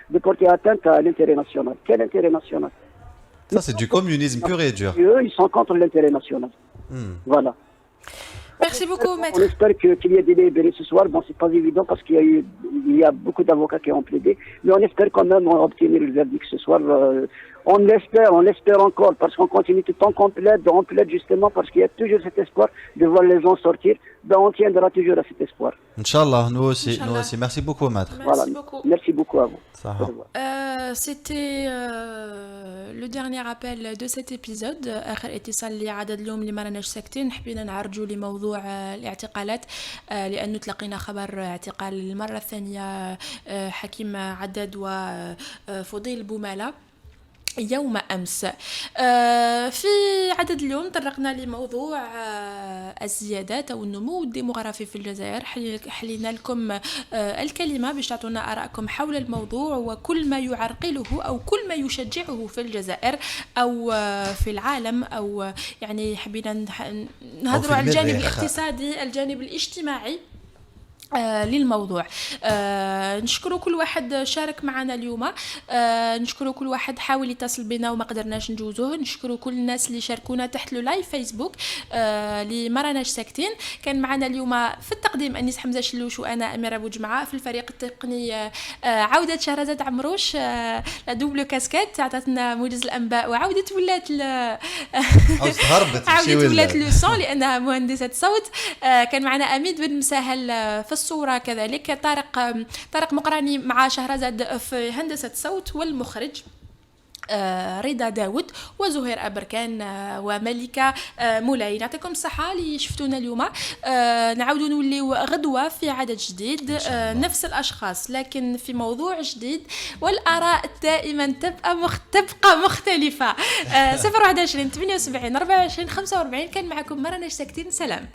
de porter atteinte à l'intérêt national. Quel intérêt national? Ça, c'est du communisme pur et dur. Eux, ils sont contre l'intérêt national. Voilà. Merci beaucoup, maître. On espère qu'il y ait des libérés ce soir. Bon, c'est pas évident parce qu'il y a beaucoup d'avocats qui ont plaidé, mais on espère quand même obtenir le verdict ce soir. On l'espère encore, parce qu'on continue tout le temps qu'on plaide justement parce qu'il y a toujours cet espoir de voir les gens sortir. On tiendra toujours à cet espoir. Inch'Allah, nous aussi. Merci beaucoup, maître. Merci beaucoup. Merci beaucoup à vous. Ça va. c'était le dernier appel de cet épisode. آخر اتصال لعدد اليوم اللي ما راناش ساكتين، حبينا نعرجوا لموضوع الاعتقالات لأنه تلقينا خبر اعتقال المرة الثانية حكيم عداد وفضيل بومالة يوم أمس. في عدد اليوم طرقنا لموضوع الزيادات أو النمو الديموغرافي في الجزائر. حلينا لكم الكلمة باش تعطونا آراءكم حول الموضوع وكل ما يعرقله أو كل ما يشجعه في الجزائر أو في العالم، أو يعني حبينا نهضروا على الجانب الاقتصادي، الجانب الاجتماعي للموضوع. نشكروا كل واحد شارك معنا اليوم، نشكروا كل واحد حاول يتصل بنا وما قدرناش نجوزوه، نشكروا كل الناس اللي شاركونا تحت لو لايف فيسبوك اللي ما راناش ساكتين. كان معنا اليوم في التقديم أنيس حمزة شلوش وأنا أميرة بوجمعة، في الفريق التقني عودة شهرزاد عمروش لا دوبل كاسكيت، عطاتنا موجز الأنباء وعودة ولات عودة ولات لو صون لأنها مهندسة صوت. كان معنا أميد بن مسهل في الصورة، كذلك طارق مقراني مع شهرزاد في هندسة صوت، والمخرج رضا داود وزهير أبركان وملكة مولاي. نعطيكم الصحة اللي شفتونا اليوم. نعاودوا نوليو غدوة في عدد جديد، نفس الأشخاص لكن في موضوع جديد، والآراء دائما تبقى مختلفة. 021 78 24 45. كان معكم مرة ساكتين. سلام.